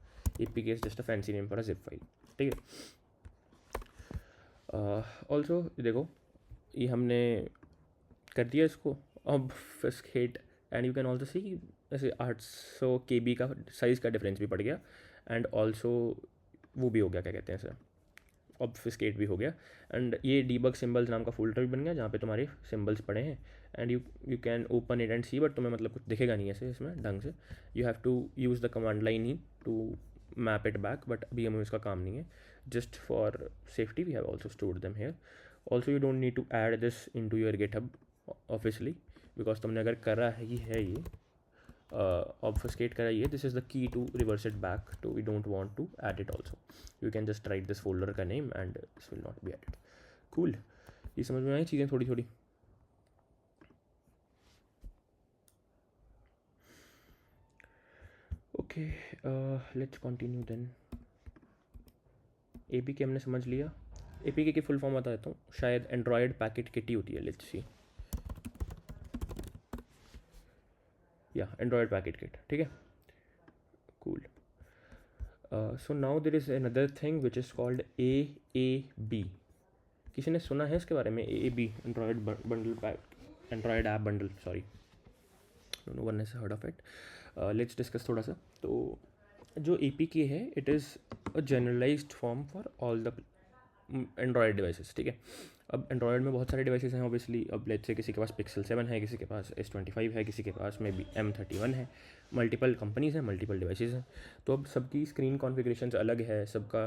A P K, is just a fancy name for a zip file, ठीक है। ऑल्सो देखो ये हमने कर दिया इसको, अब फिस्केट, and you can also see ऐसे 800 KB का साइज़ का डिफरेंस भी पड़ गया, एंड ऑल्सो वो भी हो गया, क्या कहते हैं सर, ऑब्फिस्केट भी हो गया। एंड ये डीबग सिंबल्स नाम का फोल्डर भी बन गया जहाँ पे तुम्हारे सिंबल्स पड़े हैं, and you can open it and see, but तुम्हें मतलब कुछ दिखेगा नहीं ऐसे इसमें ढंग से, you have to use the command line ही to map it back, but अभी हमें इसका काम नहीं है। Just for safety we have also stored them here. Also you don't need to add this in to your GitHub obviously, because तुमने अगर करा ही है ये obfuscate कराइए, this is the key to reverse it back, तो we don't want to add it also. You can just write this folder का name and this will not be added. Cool, ये समझ में आई चीज़ें थोड़ी थोड़ी। Okay, let's continue then. A P K हमने समझ लिया। ए पी के की फुल फॉर्म बता देता हूँ, शायद एंड्रॉयड पैकेट किट होती है, लेट्स सी, या एंड्रॉयड पैकेट किट, ठीक है, cool. So now there is another thing which is called AAB। किसी ने सुना है इसके बारे में? AAB, Android bundle pack, Android app bundle, sorry, no one has heard of it. Let's discuss थोड़ा सा। तो जो APK है, it is a generalised form for all the Android devices, ठीक है। अब एंड्रॉयड में बहुत सारे डिवाइसेस हैं ऑब्वियसली। अब लेट्स से किसी के पास Pixel 7 है, किसी के पास S25 है, किसी के पास में भी M31 है, मल्टीपल कंपनीज़ हैं, मल्टीपल डिवाइसेस हैं। तो अब सबकी स्क्रीन कॉन्फ़िगरेशंस अलग है, सबका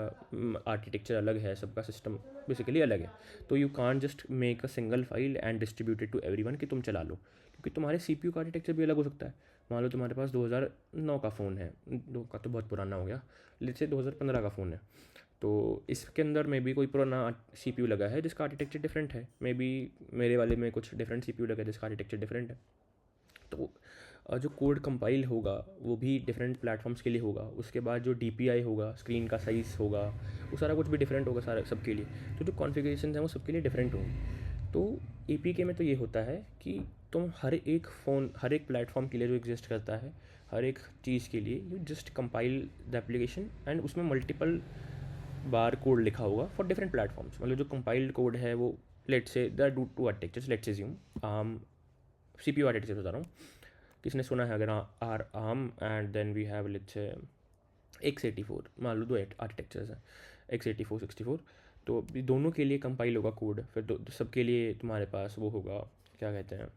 आर्किटेक्चर अलग है, सबका सिस्टम बेसिकली अलग है। तो you can't just make a single file and distribute it to everyone कि तुम चला लो, क्योंकि तुम्हारे CPU का आर्किटेक्चर भी अलग हो सकता है। मान लो तुम्हारे पास 2009 का फ़ोन है, दो का तो बहुत पुराना हो गया, लेट्स से 2015 का फ़ोन है, तो इसके अंदर मे बी कोई पुराना CPU लगा है जिसका आर्किटेक्चर डिफरेंट है, मे बी मेरे वाले में कुछ डिफरेंट CPU लगा है जिसका आर्किटेक्चर डिफरेंट है। तो जो कोड कंपाइल होगा वो भी डिफरेंट प्लेटफॉर्म्स के लिए होगा। उसके बाद जो DPI होगा, स्क्रीन का साइज़ होगा, वो सारा कुछ भी डिफरेंट होगा सारा सबके लिए। तो जो कॉन्फ़िगरेशन हैं वो सबके लिए डिफरेंट होंगी। तो APK में तो ये होता है कि तुम हर एक फ़ोन, हर एक प्लेटफॉर्म के लिए जो एग्जिस्ट करता है, हर एक चीज़ के लिए you just compile the application and उसमें मल्टीपल बार कोड लिखा होगा फॉर डिफरेंट प्लेटफॉर्म्स। मतलब जो कंपाइल्ड कोड है वो let's say the do two architectures, let's assume CPU architecture बता रहा हूँ। किसने सुना है अगर are ARM and then we have let's say x84, मान लो दो आर्किटेक्चर्स हैं x84 64। तो अभी दोनों के लिए कंपाइल होगा कोड, फिर सबके लिए तुम्हारे पास वो होगा क्या कहते हैं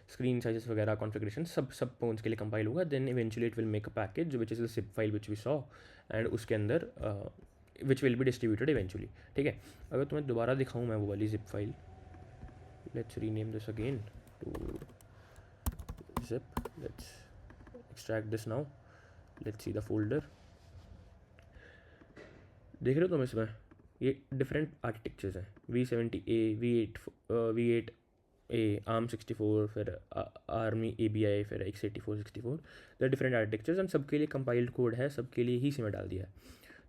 स्क्रीन साइजेस वगैरह कॉन्फ़िगरेशन सब फोन्स के लिए कंपाइल होगा। Then eventually it will make a package which is the zip file which we saw, and उसके अंदर which will be distributed eventually. ठीक है, अगर तुम्हें दोबारा दिखाऊँ मैं वो वाली zip file, let's rename this again to zip, let's extract this now, let's see the folder। देख रहे हो तुम इसमें ये डिफरेंट आर्किटेक्चर्स हैं, V70A, V8A, ARM64, फिर आर्मी ABI, फिर x84 64। The different architectures and सबके लिए कंपाइल्ड कोड है, सबके लिए ही इसमें डाल दिया है।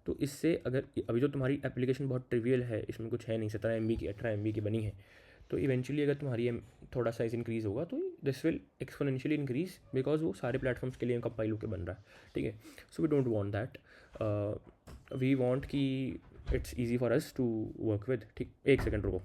तो इससे अगर अभी जो तुम्हारी एप्लीकेशन बहुत ट्रिवियल है, इसमें कुछ है नहीं, 17 MB की 18 MB की बनी है, तो इवेंचुअली अगर तुम्हारी थोड़ा साइज इंक्रीज़ होगा तो this will exponentially increase, because वो सारे प्लेटफॉर्म्स के लिए कंपाइल होकर बन रहा है। ठीक है, so we don't want that, we want कि it's easy for us to work with. ठीक, एक सेकंड रुको।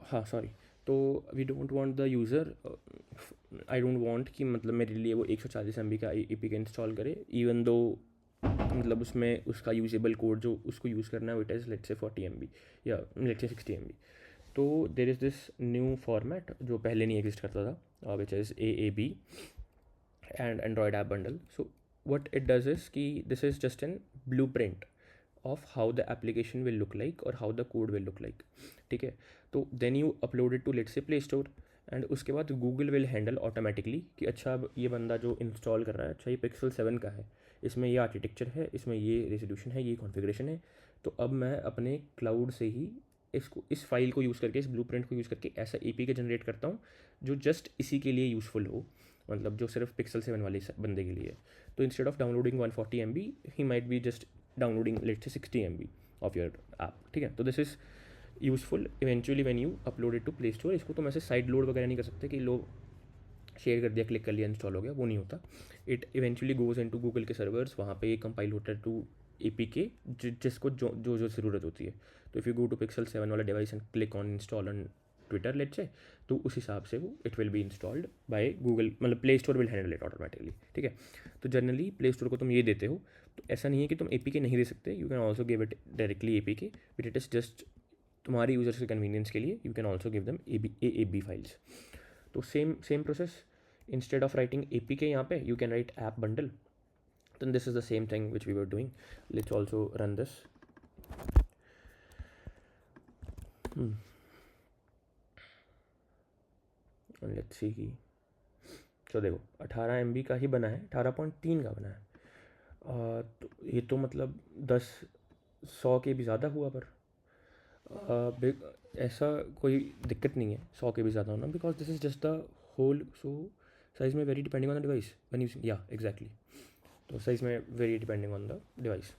हाँ सॉरी, तो we don't want the user, I don't want कि मतलब मेरे लिए वो 140 MB का APK इंस्टॉल करे, इवन दो मतलब उसमें उसका यूजेबल कोड जो उसको यूज़ करना है it is let's say 40 MB या लेट्स से 60 MB। तो there is this new format जो पहले नहीं एग्जिस्ट करता था, which is AAB and Android app bundle. So what it does is कि this is just an blueprint of how the application will look like और how the code will look like। ठीक है, तो then you upload it to let's say Play Store, and उसके बाद Google will handle automatically कि अच्छा अब ये बंदा जो इंस्टॉल कर रहा है, अच्छा ये Pixel 7 का है, इसमें ये आर्किटेक्चर है, इसमें ये रेजोल्यूशन है, ये कॉन्फ़िगरेशन है, तो अब मैं अपने क्लाउड से ही इसको इस फाइल को यूज़ करके, इस ब्लूप्रिंट को यूज़ करके ऐसा APK जनरेट करता हूँ जो जस्ट इसी के लिए यूज़फुल हो, मतलब जो सिर्फ Pixel 7 वाले बंदे के लिए। तो इंस्टेड ऑफ डाउनलोडिंग 140 MB ही might be just downloading let's say 60 MB of your app. ठीक है, तो this is useful eventually when you upload it to play Store. इसको तुम ऐसे साइड लोड वगैरह नहीं कर सकते कि लो शेयर कर दिया, क्लिक कर लिया, इंस्टॉल हो गया, वो नहीं होता। It eventually goes into Google के सर्वर्स, वहाँ पे ये कंपाइल होता है टू APK जिसको जो जो जो ज़रूरत होती है। तो if you go to Pixel 7 वाला device and click on install on Twitter let's say, तो उस हिसाब से वो it will be installed by Google, मतलब Play Store will handle it automatically. ठीक है, तो जनरली प्ले स्टोर को तुम ये देते हो, तो ऐसा नहीं है कि तुम APK नहीं दे सकते, you can also give it directly APK, but it is just तुम्हारी यूजर्स के कन्वीनियंस के लिए you can also give them AAB files. तो same process, instead of writing APK यहाँ पे you can write app bundle, then this is the same thing which we were doing। let's also run this। and let's see कि तो देखो 18 MB का ही बना है, 18.3 का बना है, तो ये तो मतलब 100 के भी ज़्यादा हुआ, पर ऐसा कोई दिक्कत नहीं है 100 के भी ज़्यादा होना, because this is just the whole. So size में vary depending on the device when using, या एग्जैक्टली, तो साइज़ में vary depending on the device.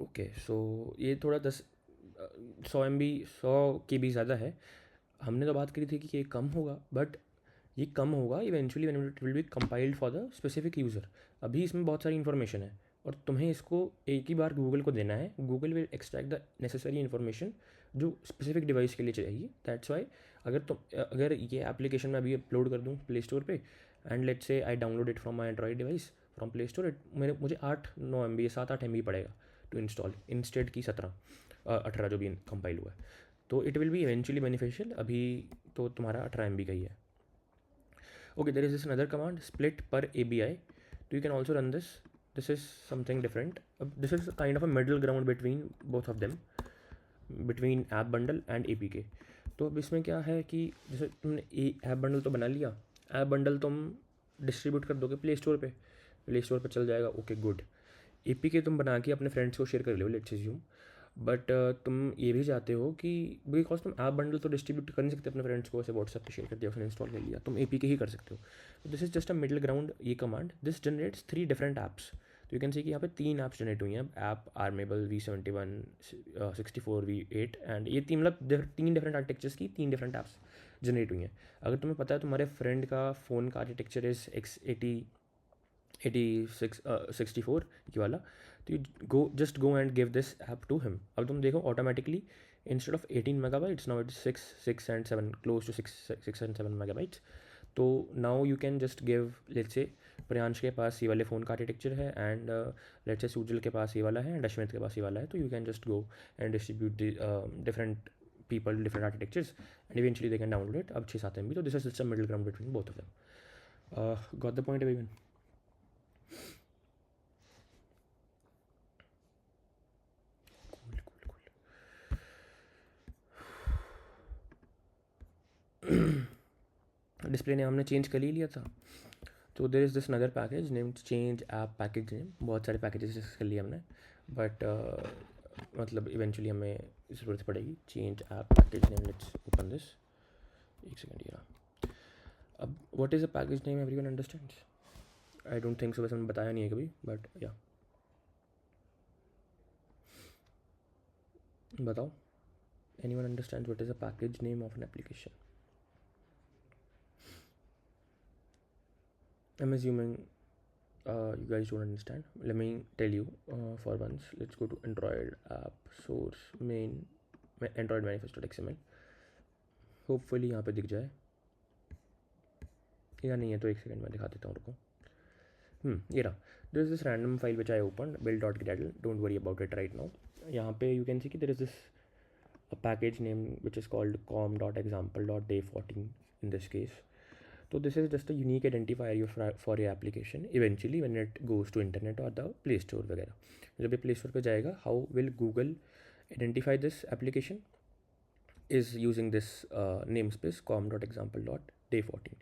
Okay, so ये थोड़ा 100 MB 100 के भी ज़्यादा है। हमने तो बात करी थी कि ये कम होगा, बट ये कम होगा eventually when it will B compiled for the specific user. अभी इसमें बहुत सारी इन्फॉर्मेशन है और तुम्हें इसको एक ही बार गूगल को देना है, Google will extract the necessary information जो स्पेसिफिक डिवाइस के लिए चाहिए। दैट्स वाई अगर ये एप्लीकेशन मैं अभी अपलोड कर दूँ प्ले स्टोर पे, and let's say I download it from my Android device from play store, मुझे 8-9 MB 7-8 MB पड़ेगा टू इंस्टॉल, इंस्टेड की 17-18 जो भी कंपाइल हुआ है। तो it will B eventually beneficial. अभी तो तुम्हारा 18 MB का ही है। Okay, there is this another command, split per ABI. So you can also run this. This is something different. This is kind of a middle ground between both of them, between app bundle and APK. तो अब इसमें क्या है कि जैसे तुमने app bundle तो बना लिया, ऐप बंडल तुम डिस्ट्रीब्यूट कर दोगे प्ले स्टोर पे चल जाएगा, ओके गुड. APK तुम बना के अपने फ्रेंड्स को शेयर कर लो, लेट्स अज्यूम. बट तुम ये भी चाहते हो कि बिकॉज तुम ऐप बंडल तो डिस्ट्रीब्यूट कर नहीं सकते अपने फ्रेंड्स को, ऐसे व्हाट्सएप पे शेयर कर दिया, उसने इंस्टॉल कर लिया, तुम APK ही कर सकते हो. This is just a middle ground. ये command this generates 3 different apps. तो यू कैन सी कि यहाँ पे 3 ऐप्स जनरेट हुई हैं. ऐप आर्मेबल V71 64 V8 एंड ये 3 मतलब 3 डिफरेंट आर्किटेक्चर्स की 3 डिफरेंट ऐप्स जनरेट हुई हैं. अगर तुम्हें पता है तुम्हारे फ्रेंड का फ़ोन का आर्किटेक्चर इस x80 64 ये वाला, तो you just go and give this app to him. अब तुम देखो automatically instead of 18 megabytes now it's 6 and 7 close to 6 and 7 megabytes. तो now you can just give, let's say Priyansh के पास ये वाले फ़ोन का आर्किटेक्चर है एंड लेट्स से सुजल के पास ये वाला है एंड अश्वित के पास ये वाला है. तो you can just go and distribute different people different architectures and eventually they can download it. अब 6-7 MB. तो this is just a middle ground between both of them. Got the point everyone? Display name हमने change कर ही लिया था. तो there is this another package name change app package name. बहुत सारे packages कर लिए हमने, बट मतलब इवेंचुअली हमें ज़रूरत पड़ेगी change app package name. Let's open this. एक सेकेंड ये रहा. अब what is a package name, everyone understands? I don't think so, वैसे हमने बताया नहीं है कभी, बट या बताओ. Anyone understands what is a package name of an application? I'm assuming you guys don't understand. Let me tell you for once. Let's go to Android app source main Android manifest.xml. Hopefully यहाँ पे दिख जाए या नहीं है तो एक second में दिखा देता हूँ, रुको. ये रहा. There is this random file which I opened, build.gradle. Don't worry about it right now. यहाँ पे you can see कि there is this a package name which is called com.example.day14 in this case. So this is just a unique identifier for your application eventually when it goes to internet or the play store वगैरह. जब ये play store पे जाएगा, how will Google identify this application is using this namespace com.example.day14.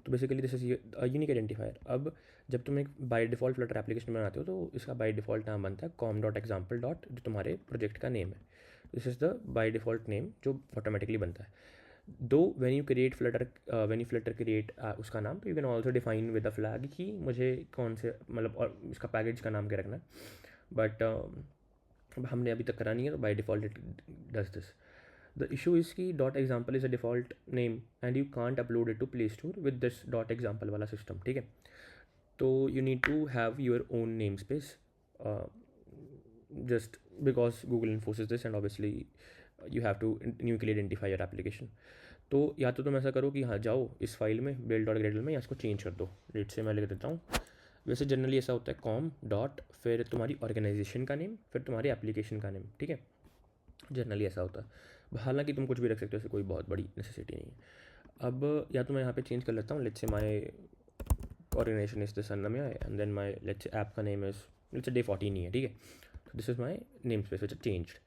तो basically this is a unique identifier. अब जब तुम एक बाय डिफ़ॉल्ट फ्लटर एप्लीकेशन बनाते हो तो इसका बाय डिफ़ॉल्ट नाम बनता है com.example. जो तुम्हारे प्रोजेक्ट का नेम है. This is the by default name जो ऑटोमेटिकली बनता है. दो when you flutter create उसका नाम, तो you can also define with the flag कि मुझे कौन से मतलब और इसका पैकेज का नाम क्या रखना है. बट हमने अभी तक करा नहीं है, तो by default it does this. The issue is कि dot example is a default name and you can't upload it to play store with this dot example वाला सिस्टम. ठीक है, तो you need to have your own name space just because Google enforces this and obviously you have to uniquely identify your application. तो या तो तुम ऐसा करो कि हाँ जाओ इस फाइल में build.gradle में या इसको चेंज कर दो. लेट से मैं लिख देता हूँ. वैसे जनरली ऐसा होता है com डॉट फिर तुम्हारी ऑर्गेनाइजेशन का नेम फिर तुम्हारी एप्लीकेशन का नेम. ठीक है, जनरली ऐसा होता है. हालांकि तुम कुछ भी रख सकते हो, ऐसे कोई बहुत बड़ी नेसेसिटी नहीं है. अब या तो मैं यहाँ पे चेंज कर लेता हूँ. Let's say my organisation is this Annamay and then my let's say app का name is let's say day14 ही है. ठीक है, this is my name space which changed.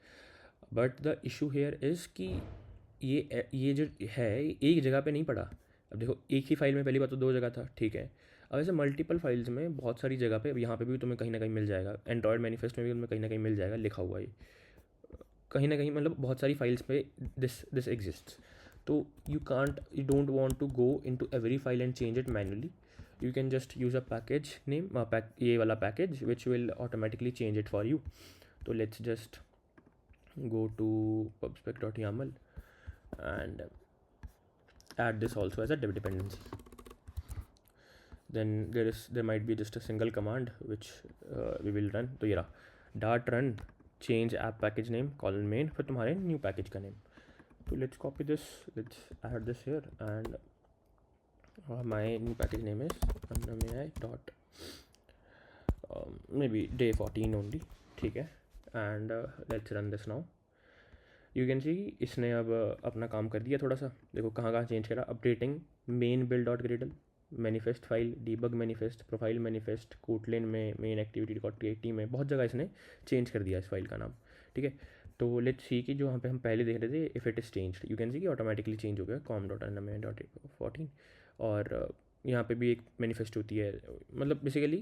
But the issue here is कि ये जो है एक जगह पे नहीं पड़ा. अब देखो एक ही फाइल में पहली बात तो 2 जगह था. ठीक है, अब ऐसे मल्टीपल फाइल्स में बहुत सारी जगह पे, अब यहाँ पे भी तुम्हें कहीं ना कहीं मिल जाएगा. एंड्रॉयड मैनिफेस्ट में भी तुम्हें कहीं ना कहीं मिल जाएगा लिखा हुआ है कहीं ना कहीं, मतलब बहुत सारी फाइल्स पे दिस एग्जिस्ट. तो you don't want to go into every file and change it manually. You can just use a package name ये वाला package which will automatically change it for you. So let's just go to pubspec.yaml and add this also as a dev dependency. Then there might be just a single command which we will run. तो ये रहा dart run change app package name colon main फिर तुम्हारे new package का name. So let's copy this, let's add this here and my new package name is annamai dot maybe day14 only. ठीक है, and let's run this now. You can see इसने अब अपना काम कर दिया थोड़ा सा. देखो कहाँ चेंज करा. Updating main build.gradle manifest file, debug manifest, profile manifest, Kotlin में, मेन एक्टिविटी रिकॉर्ड क्रिएटी में, बहुत जगह इसने चेंज कर दिया इस फाइल का नाम, ठीक है। तो लेट्स सी कि जो यहाँ पे हम पहले देख रहे थे, if it is change, you can see कि ऑटोमेटिकली चेंज हो गया com.nma.14। और यहाँ पे भी एक मैनिफेस्ट होती है, मतलब बेसिकली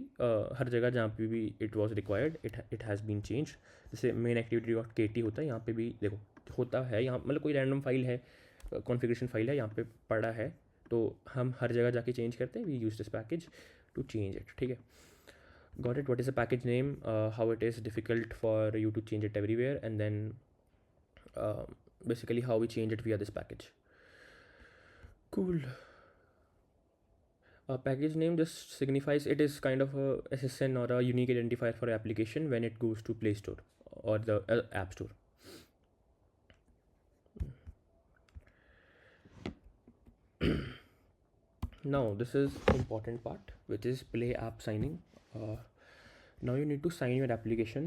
हर जगह जहाँ पे भी it was required it has been change. जैसे मेन एक्टिविटी डॉट केटी होता है, यहाँ पे भी देखो होता है, यहाँ मतलब कोई रैंडम फाइल है, कॉन्फ़िगरेशन फाइल है, यहाँ पे पड़ा है, तो हम हर जगह जाके चेंज करते हैं, we use this package to change it, ठीक है। Got it? What is the package name? How it is difficult for you to change it everywhere, and then basically how we change it via this package. Cool. Package name just signifies it is kind of a SSN or a unique identifier for application when it goes to Play Store or the App Store. Now this is important part, which is Play app signing. Now you need to sign your application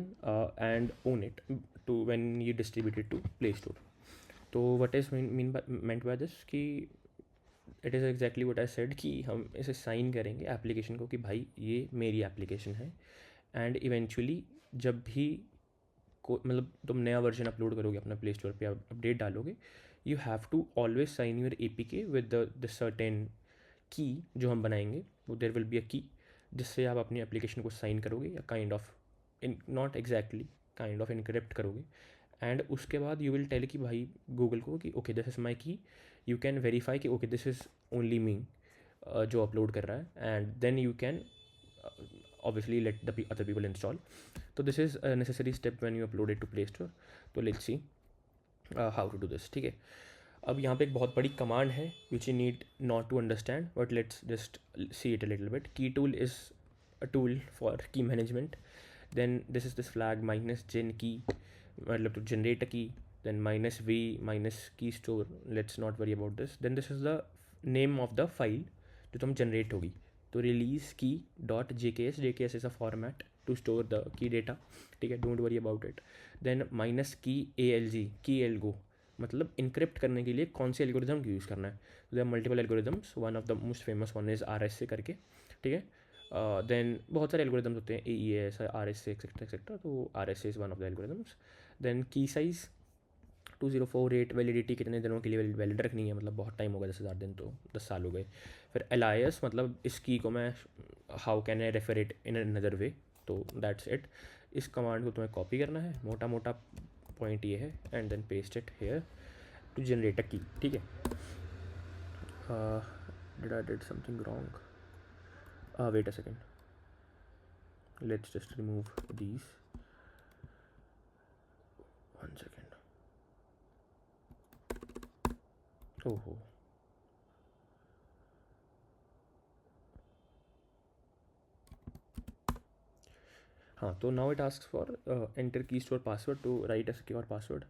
and own it to when you distribute it to Play Store. तो what is meant by this कि it is exactly what I said कि हम इसे sign करेंगे application को कि भाई ये मेरी एप्लीकेशन है। एंड इवेंचुअली जब भी को मतलब तुम नया वर्जन अपलोड करोगे अपना प्ले स्टोर पे, अपडेट डालोगे, you have to always sign your APK with the certain key जो हम बनाएंगे, वो देयर विल बी अ की जिससे आप अपनी एप्लीकेशन को साइन करोगे या kind of not exactly kind of encrypt करोगे। एंड उसके बाद यू विल टेल कि भाई गूगल को कि okay this is my key, you can verify कि okay this is only me जो अपलोड कर रहा है, and then you can obviously let the other people install. So this is a necessary step when you upload it to Play Store. तो let's see how to do this, ठीक है। अब यहाँ पे एक बहुत बड़ी कमांड है which you need not to understand, but let's just see it a little bit. Key tool is a tool for key management. Then this is this flag -gen key, मतलब to generate a key. Then -v -key store. Let's not worry about this. Then this is the name of the file जो तुम generate होगी। तो release key dot jks is a format to store the key data, ठीक है, don't worry about it. Then -key algo मतलब encrypt करने के लिए कौन सी एल्गोरिदम यूज़ करना है। तो there multiple algorithms, one of the most famous one is RSA करके, ठीक है। देन बहुत सारे एल्गोरिदम्स होते हैं, AES, RSA एक्सेट्रा एक्सेट्रा, तो RSA is one of the algorithms. Then key size 2048, validity कितने दिनों के लिए वैलिड रखनी है, मतलब बहुत टाइम होगा, 10,000 दिन तो 10 साल हो गए। फिर LIS मतलब इस की को मैं how can I refer it in another way, तो दैट्स इट। इस कमांड को तुम्हें कॉपी करना है, मोटा मोटा पॉइंट ये है, and then paste it here to generate a key, ठीक है। Did I did something wrong, wait a second, let's just remove these, one second. ओहो, हाँ, तो now it asks for enter key store password to write a secure password.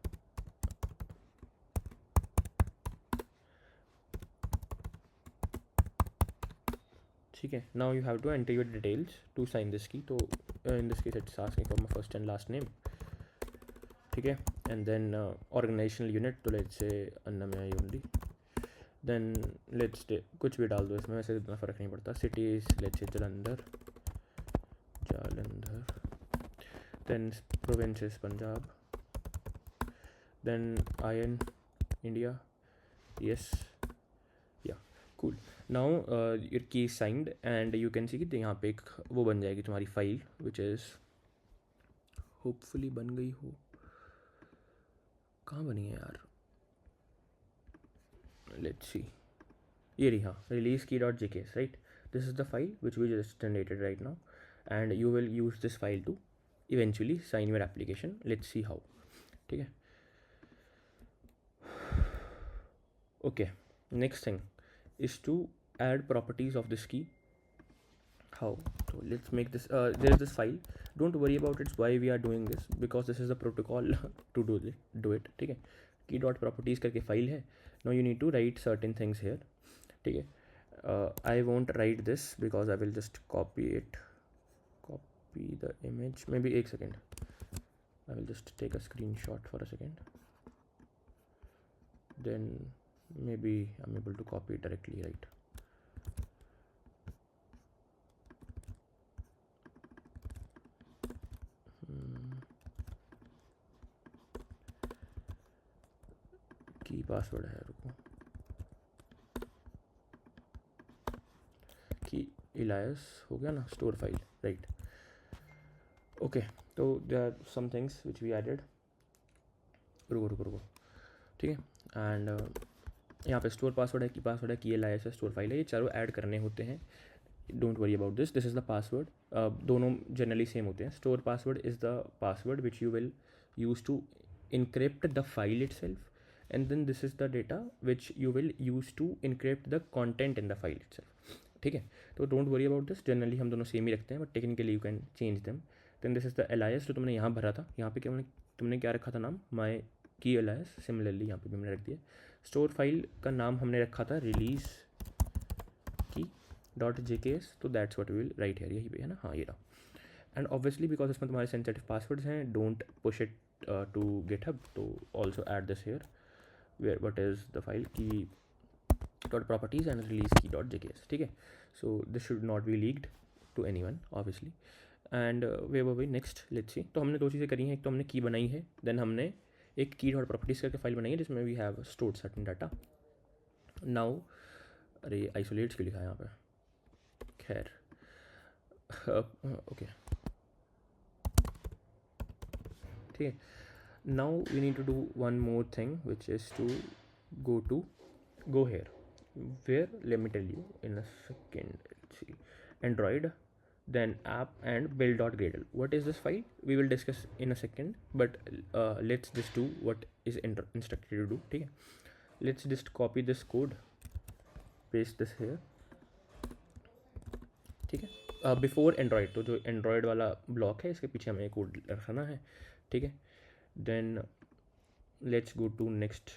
ठीक है, now you have to enter your details to sign this key. तो in this case it's asking for my first and last name, ठीक है, and then organisational unit, तो let's say अन्नामय only. Then let's कुछ भी डाल दो इसमें, वैसे इतना फ़र्क नहीं पड़ता। Cities let's say Jalandhar, then provinces Punjab, then IN India, yes, yeah cool. Now your key signed and you can see कि यहाँ पे एक वो बन जाएगी तुम्हारी फाइल, विच इज़ होपफुली बन गई हो। कहाँ बनी है यार, लेट्स सी, ये रही, हाँ, release.key.jks, right. This is the file which we just generated right now, and you will use this file to eventually sign your application. Let's see how, ठीक है। Okay, next thing is to add properties of this key. How? So let's make this, there is this file, don't worry about it, why we are doing this, because this is the protocol to do it, ठीक है। key dot properties करके file है। now you need to write certain things here, ठीक है। I won't write this because I will just copy the image, maybe एक second, I will just take a screenshot for a second, then maybe I'm able to copy it directly, right? Password है, रुको, key alias हो गया ना, store file, right. Okay, तो there are some things which we added, रुको, ठीक है। And यहाँ पे स्टोर पासवर्ड है, की पासवर्ड है, की एलायस है, स्टोर फाइल है, ये चारों ऐड करने होते हैं। Don't worry about this is the password. दोनों जनरली सेम होते हैं। Store password is the password which you will use to encrypt the file itself, and then this is the data which you will use to encrypt the content in the file itself, ठीक है। तो don't worry about this, generally हम दोनों same ही रखते हैं, but technically you can change them. Then this is the alias जो तुमने यहाँ भरा था, यहाँ पे क्या तुमने क्या रखा था नाम, माई की एलायस, सिमिलरली यहाँ पे भी हमने रख दिया। स्टोर फाइल का नाम हमने रखा था रिलीज की .jks, तो that's what we will write here, यही पे है ना, हाँ ये रहा। एंड ऑब्वियसली बिकॉज इसमें तुम्हारे सेंसिटिव पासवर्ड्स हैं, don't push it to GitHub, तो also add this here, where what is the file key dot properties and release key dot jks, ठीक है। so this should not be leaked to anyone obviously, and where were we next, let's see। तो हमने दो चीज़ें करी हैं, एक तो हमने की बनाई है, देन हमने एक की डॉट प्रॉपर्टीज़ करके फाइल बनाई है जिसमें we have stored certain data. Now अरे आइसोलेट्स क्यों लिखा है यहाँ पे, खैर ओके, ठीक है। now we need to do one more thing, which is to go here, where, let me tell you in a second, let's see, Android, then app and build.gradle. What is this file, we will discuss in a second, but let's just do what is instructed to do, ठीक है। let's just copy this code, paste this here, ठीक है। Before Android, तो जो Android वाला block है इसके पीछे हमें कोड रखना है, ठीक है। Then let's go to next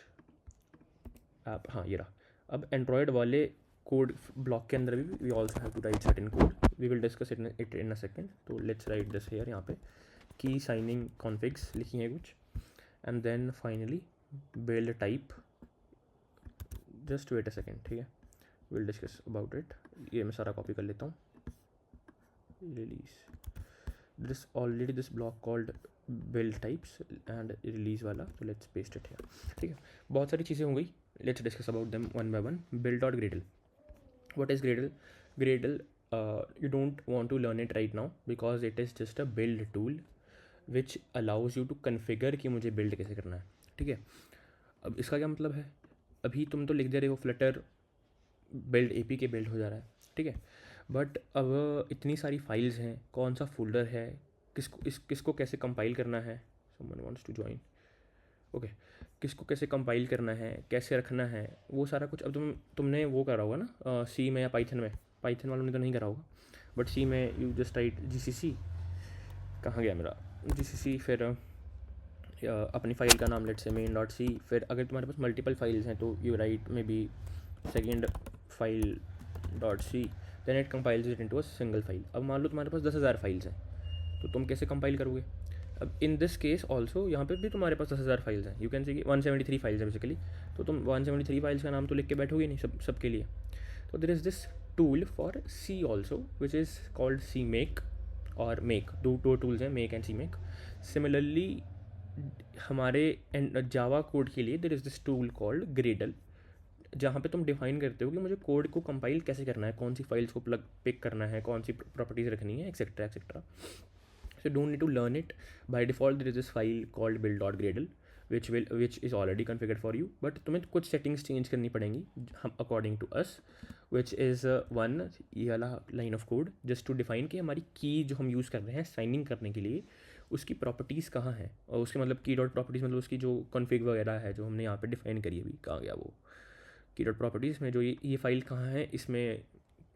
app, हाँ ये रहा। अब एंड्रॉयड वाले कोड ब्लॉक के अंदर भी we also have to write certain code, we will discuss it in a second. तो लेट्स राइट दिस हियर, यहाँ पे की साइनिंग कॉन्फिग्स लिखी है कुछ, and then finally build type, just wait a second, ठीक है, विल डिस्कस अबाउट इट। ये मैं सारा कॉपी कर लेता हूँ, release this already this block called build types and release वाला, तो लेट्स पेस्ट इट हियर, ठीक है। बहुत सारी चीज़ें हो गई, let's discuss about them one by one. Build dot Gradle, what is Gradle? Gradle you don't want to learn it right now because it is just a build tool which allows you to configure कि मुझे build कैसे करना है, ठीक है। अब इसका क्या मतलब है, अभी तुम तो लिख दे रहे हो फ्लटर बिल्ड एपी के बिल्ड हो जा रहा है, ठीक है, बट अब इतनी सारी फाइल्स हैं, कौन सा फोल्डर है, किसको कैसे कंपाइल करना है, someone wants to join, okay, किसको कैसे कंपाइल करना है, कैसे रखना है, वो सारा कुछ अब तुमने वो करा होगा ना सी में या पाइथन में, पाइथन वालों ने तो नहीं करा होगा, बट सी में यू जस्ट राइट जीसीसी, कहाँ गया मेरा जीसीसी, फिर अपनी फाइल का नाम लेट से मेन डॉट सी, फिर अगर तुम्हारे पास मल्टीपल फाइल्स हैं तो you write maybe second file dot C, then it compiles it into a single file. अब मान लो तुम्हारे पास 10,000 फाइल्स हैं, तो तुम कैसे कंपाइल करोगे? अब इन दिस केस ऑल्सो यहाँ पे भी तुम्हारे पास 10,000 फाइल्स हैं, यू कैन सी 173 फाइल्स हैं बेसिकली, तो तुम 173 फाइल्स का नाम तो लिख के बैठोगे नहीं सबके लिए। तो there is this tool for C also which is called C make और मेक, दो टूल्स हैं, make and C make. Similarly हमारे जावा कोड के लिए there is this tool called Gradle, जहाँ पे तुम डिफाइन करते हो कि मुझे कोड को कंपाइल कैसे करना है, कौन सी फाइल्स को पिक करना है, कौन सी प्रॉपर्टीज़ रखनी है, etcetera etcetera. So you don't need to learn it. By default there is this file called build.gradle which is already configured for you, but तुम्हें कुछ settings change करनी पड़ेंगी हम according to us, which is one, ये वाला line of code just to define कि हमारी की जो हम यूज़ कर रहे हैं साइनिंग करने के लिए उसकी प्रॉपर्टीज़ कहाँ हैं, और उसके मतलब की डॉट प्रॉपर्टीज़ मतलब उसकी जो कॉन्फ़िग वगैरह है जो हमने यहाँ पे डिफाइन करी है, अभी कहाँ गया वो की डॉट प्रॉपर्टीज़ में, जो ये फाइल कहाँ है, इसमें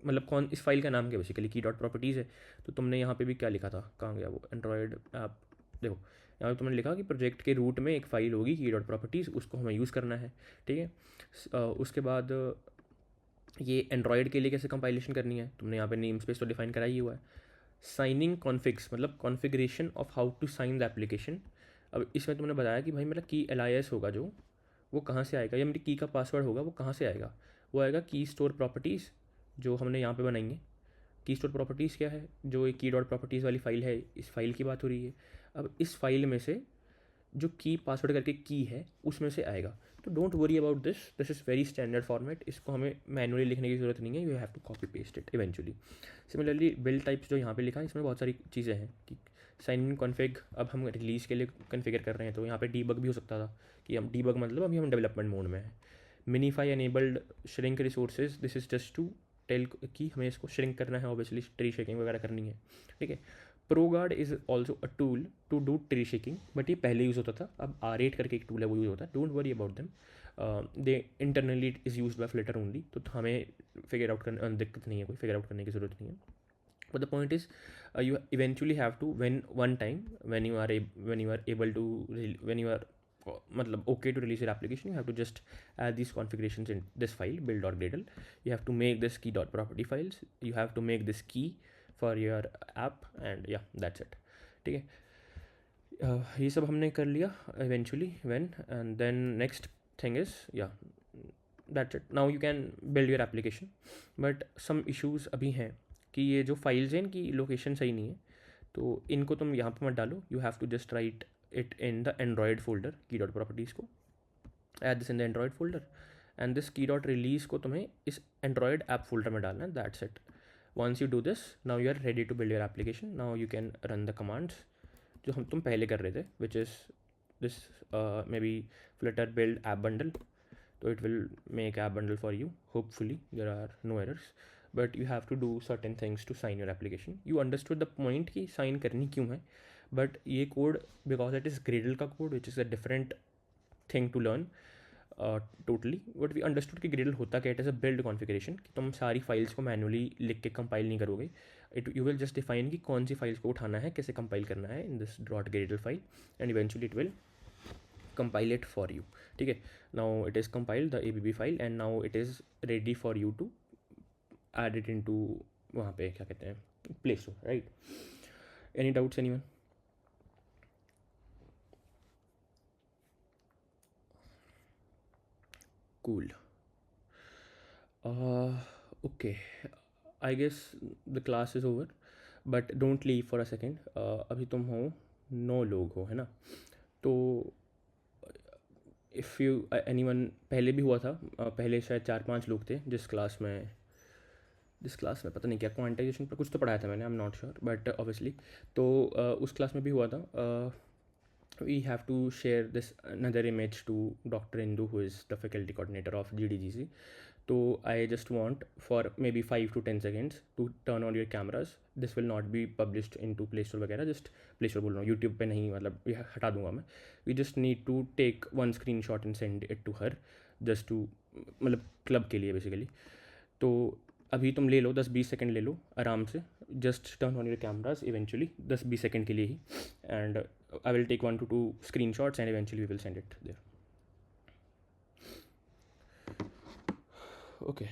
मतलब कौन, इस फाइल का नाम क्या बेसिकली की डॉट प्रॉपर्टीज़ है। तो तुमने यहाँ पे भी क्या लिखा था, कहाँ गया वो एंड्रॉयड ऐप, देखो यहाँ पे तुमने लिखा कि प्रोजेक्ट के रूट में एक फ़ाइल होगी की डॉट प्रॉपर्टीज़, उसको हमें यूज़ करना है, ठीक है। उसके बाद ये एंड्रॉयड के लिए कैसे कंपाइलेशन करनी है, तुमने यहाँ पे नेम स्पेस तो डिफाइन करा ही हुआ है। साइनिंग कॉन्फिग्स मतलब configuration of how to sign the application. अब इसमें तुमने बताया कि भाई मेरा की एलायस होगा जो, वो कहाँ से आएगा, या मेरी की का पासवर्ड होगा वो कहाँ से आएगा, वो आएगा की स्टोर प्रॉपर्टीज़ जो हमने यहाँ पे बनाएंगे। की स्टोर प्रॉपर्टीज़ क्या है, जो एक की डॉट प्रॉपर्टीज़ वाली फ़ाइल है, इस फाइल की बात हो रही है। अब इस फाइल में से जो की पासवर्ड करके की है उसमें से आएगा। तो don't worry about this is very standard format, इसको हमें मैनुअली लिखने की ज़रूरत नहीं है, you have to copy paste it eventually. Similarly build types जो यहाँ पे लिखा है इसमें बहुत सारी चीज़ें हैं कि साइन इन कॉन्फ़िग, अब हम रिलीज़ के लिए कॉन्फ़िगर कर रहे हैं तो यहाँ पे डीबग भी हो सकता था कि हम डीबग मतलब अभी हम डेवलपमेंट मोड में है। Minify enabled shrink resources, this is just to tell कि हमें इसको श्रिंक करना है, ऑब्वियसली ट्री शेकिंग वगैरह करनी है, ठीक है। ProGuard is also a tool to do tree shaking, but ये पहले यूज़ होता था, अब R8 करके एक टूल है वो यूज़ होता है, don't worry about them, they internally is use by Flutter only, तो हमें फिगर आउट करने दिक्कत नहीं है, कोई फिगर आउट करने की ज़रूरत नहीं है। But the point is, you eventually have to, when one time when you are able to when you are मतलब okay to release your application, you have to just add these configurations in this file build.gradle. You have to make this key.property files, you have to make this key for your app, and yeah, that's it, ठीक है। ये सब हमने कर लिया eventually when, and then next thing is yeah, that's it, now you can build your application, but some issues अभी हैं कि ये जो फाइल्स हैं इनकी लोकेशन सही नहीं है, तो इनको तुम यहाँ पर मत डालो, you have to just write it in the Android folder, key dot properties को add this in the Android folder, and this key dot release को तुम्हें इस एंड्रॉयड ऐप फोल्डर में डालना है, that's it. Once you do this, now you are ready to build your application, now you can run the commands जो तुम पहले कर रहे थे, which is this maybe Flutter build app bundle, तो it will make app bundle for you, hopefully there are no errors, but you have to do certain things to sign your application. You understood the point कि sign करनी क्यों है, but ये code because it is Gradle का code which is a different thing to learn totally, but we understood कि Gradle होता क्या, it is a build configuration कि तुम सारी फाइल्स को मैनुअली लिख के कंपाइल नहीं करोगे, you will just define कि कौन सी फाइल्स को उठाना है, कैसे कंपाइल करना है in this .gradle file, and eventually it will compile it for you, ठीक है। now it is compiled the abb file and now it is ready for you to add it into वहाँ पे क्या कहते हैं play store, right. Any doubts anyone? Cool, okay, I guess the class is over, but don't leave for a second. अभी तुम हो 9 लोग हो, है ना, तो इफ़ यू एनीवन, पहले भी हुआ था, पहले शायद 4-5 लोग थे जिस क्लास में पता नहीं क्या क्वांटाइजेशन पर कुछ तो पढ़ाया था मैंने, I am not sure, but obviously तो उस क्लास में भी हुआ था। We have to share this another image to doctor Indu who is the faculty coordinator of GDGC, तो I just want for maybe 5 to 10 seconds to turn on your cameras, this will not be published into play store वगैरह, just play store बोल रहा हूँ, YouTube पे नहीं, मतलब ये हटा दूंगा मैं। We just need to take one screenshot and send it to her, just to, मतलब क्लब के लिए बेसिकली। तो अभी तुम ले लो 10-20 सेकंड ले लो आराम से, just turn on your cameras eventually 10-20 second के लिए ही, and I will take 1 to 2 screenshots and eventually we will send it there, okay.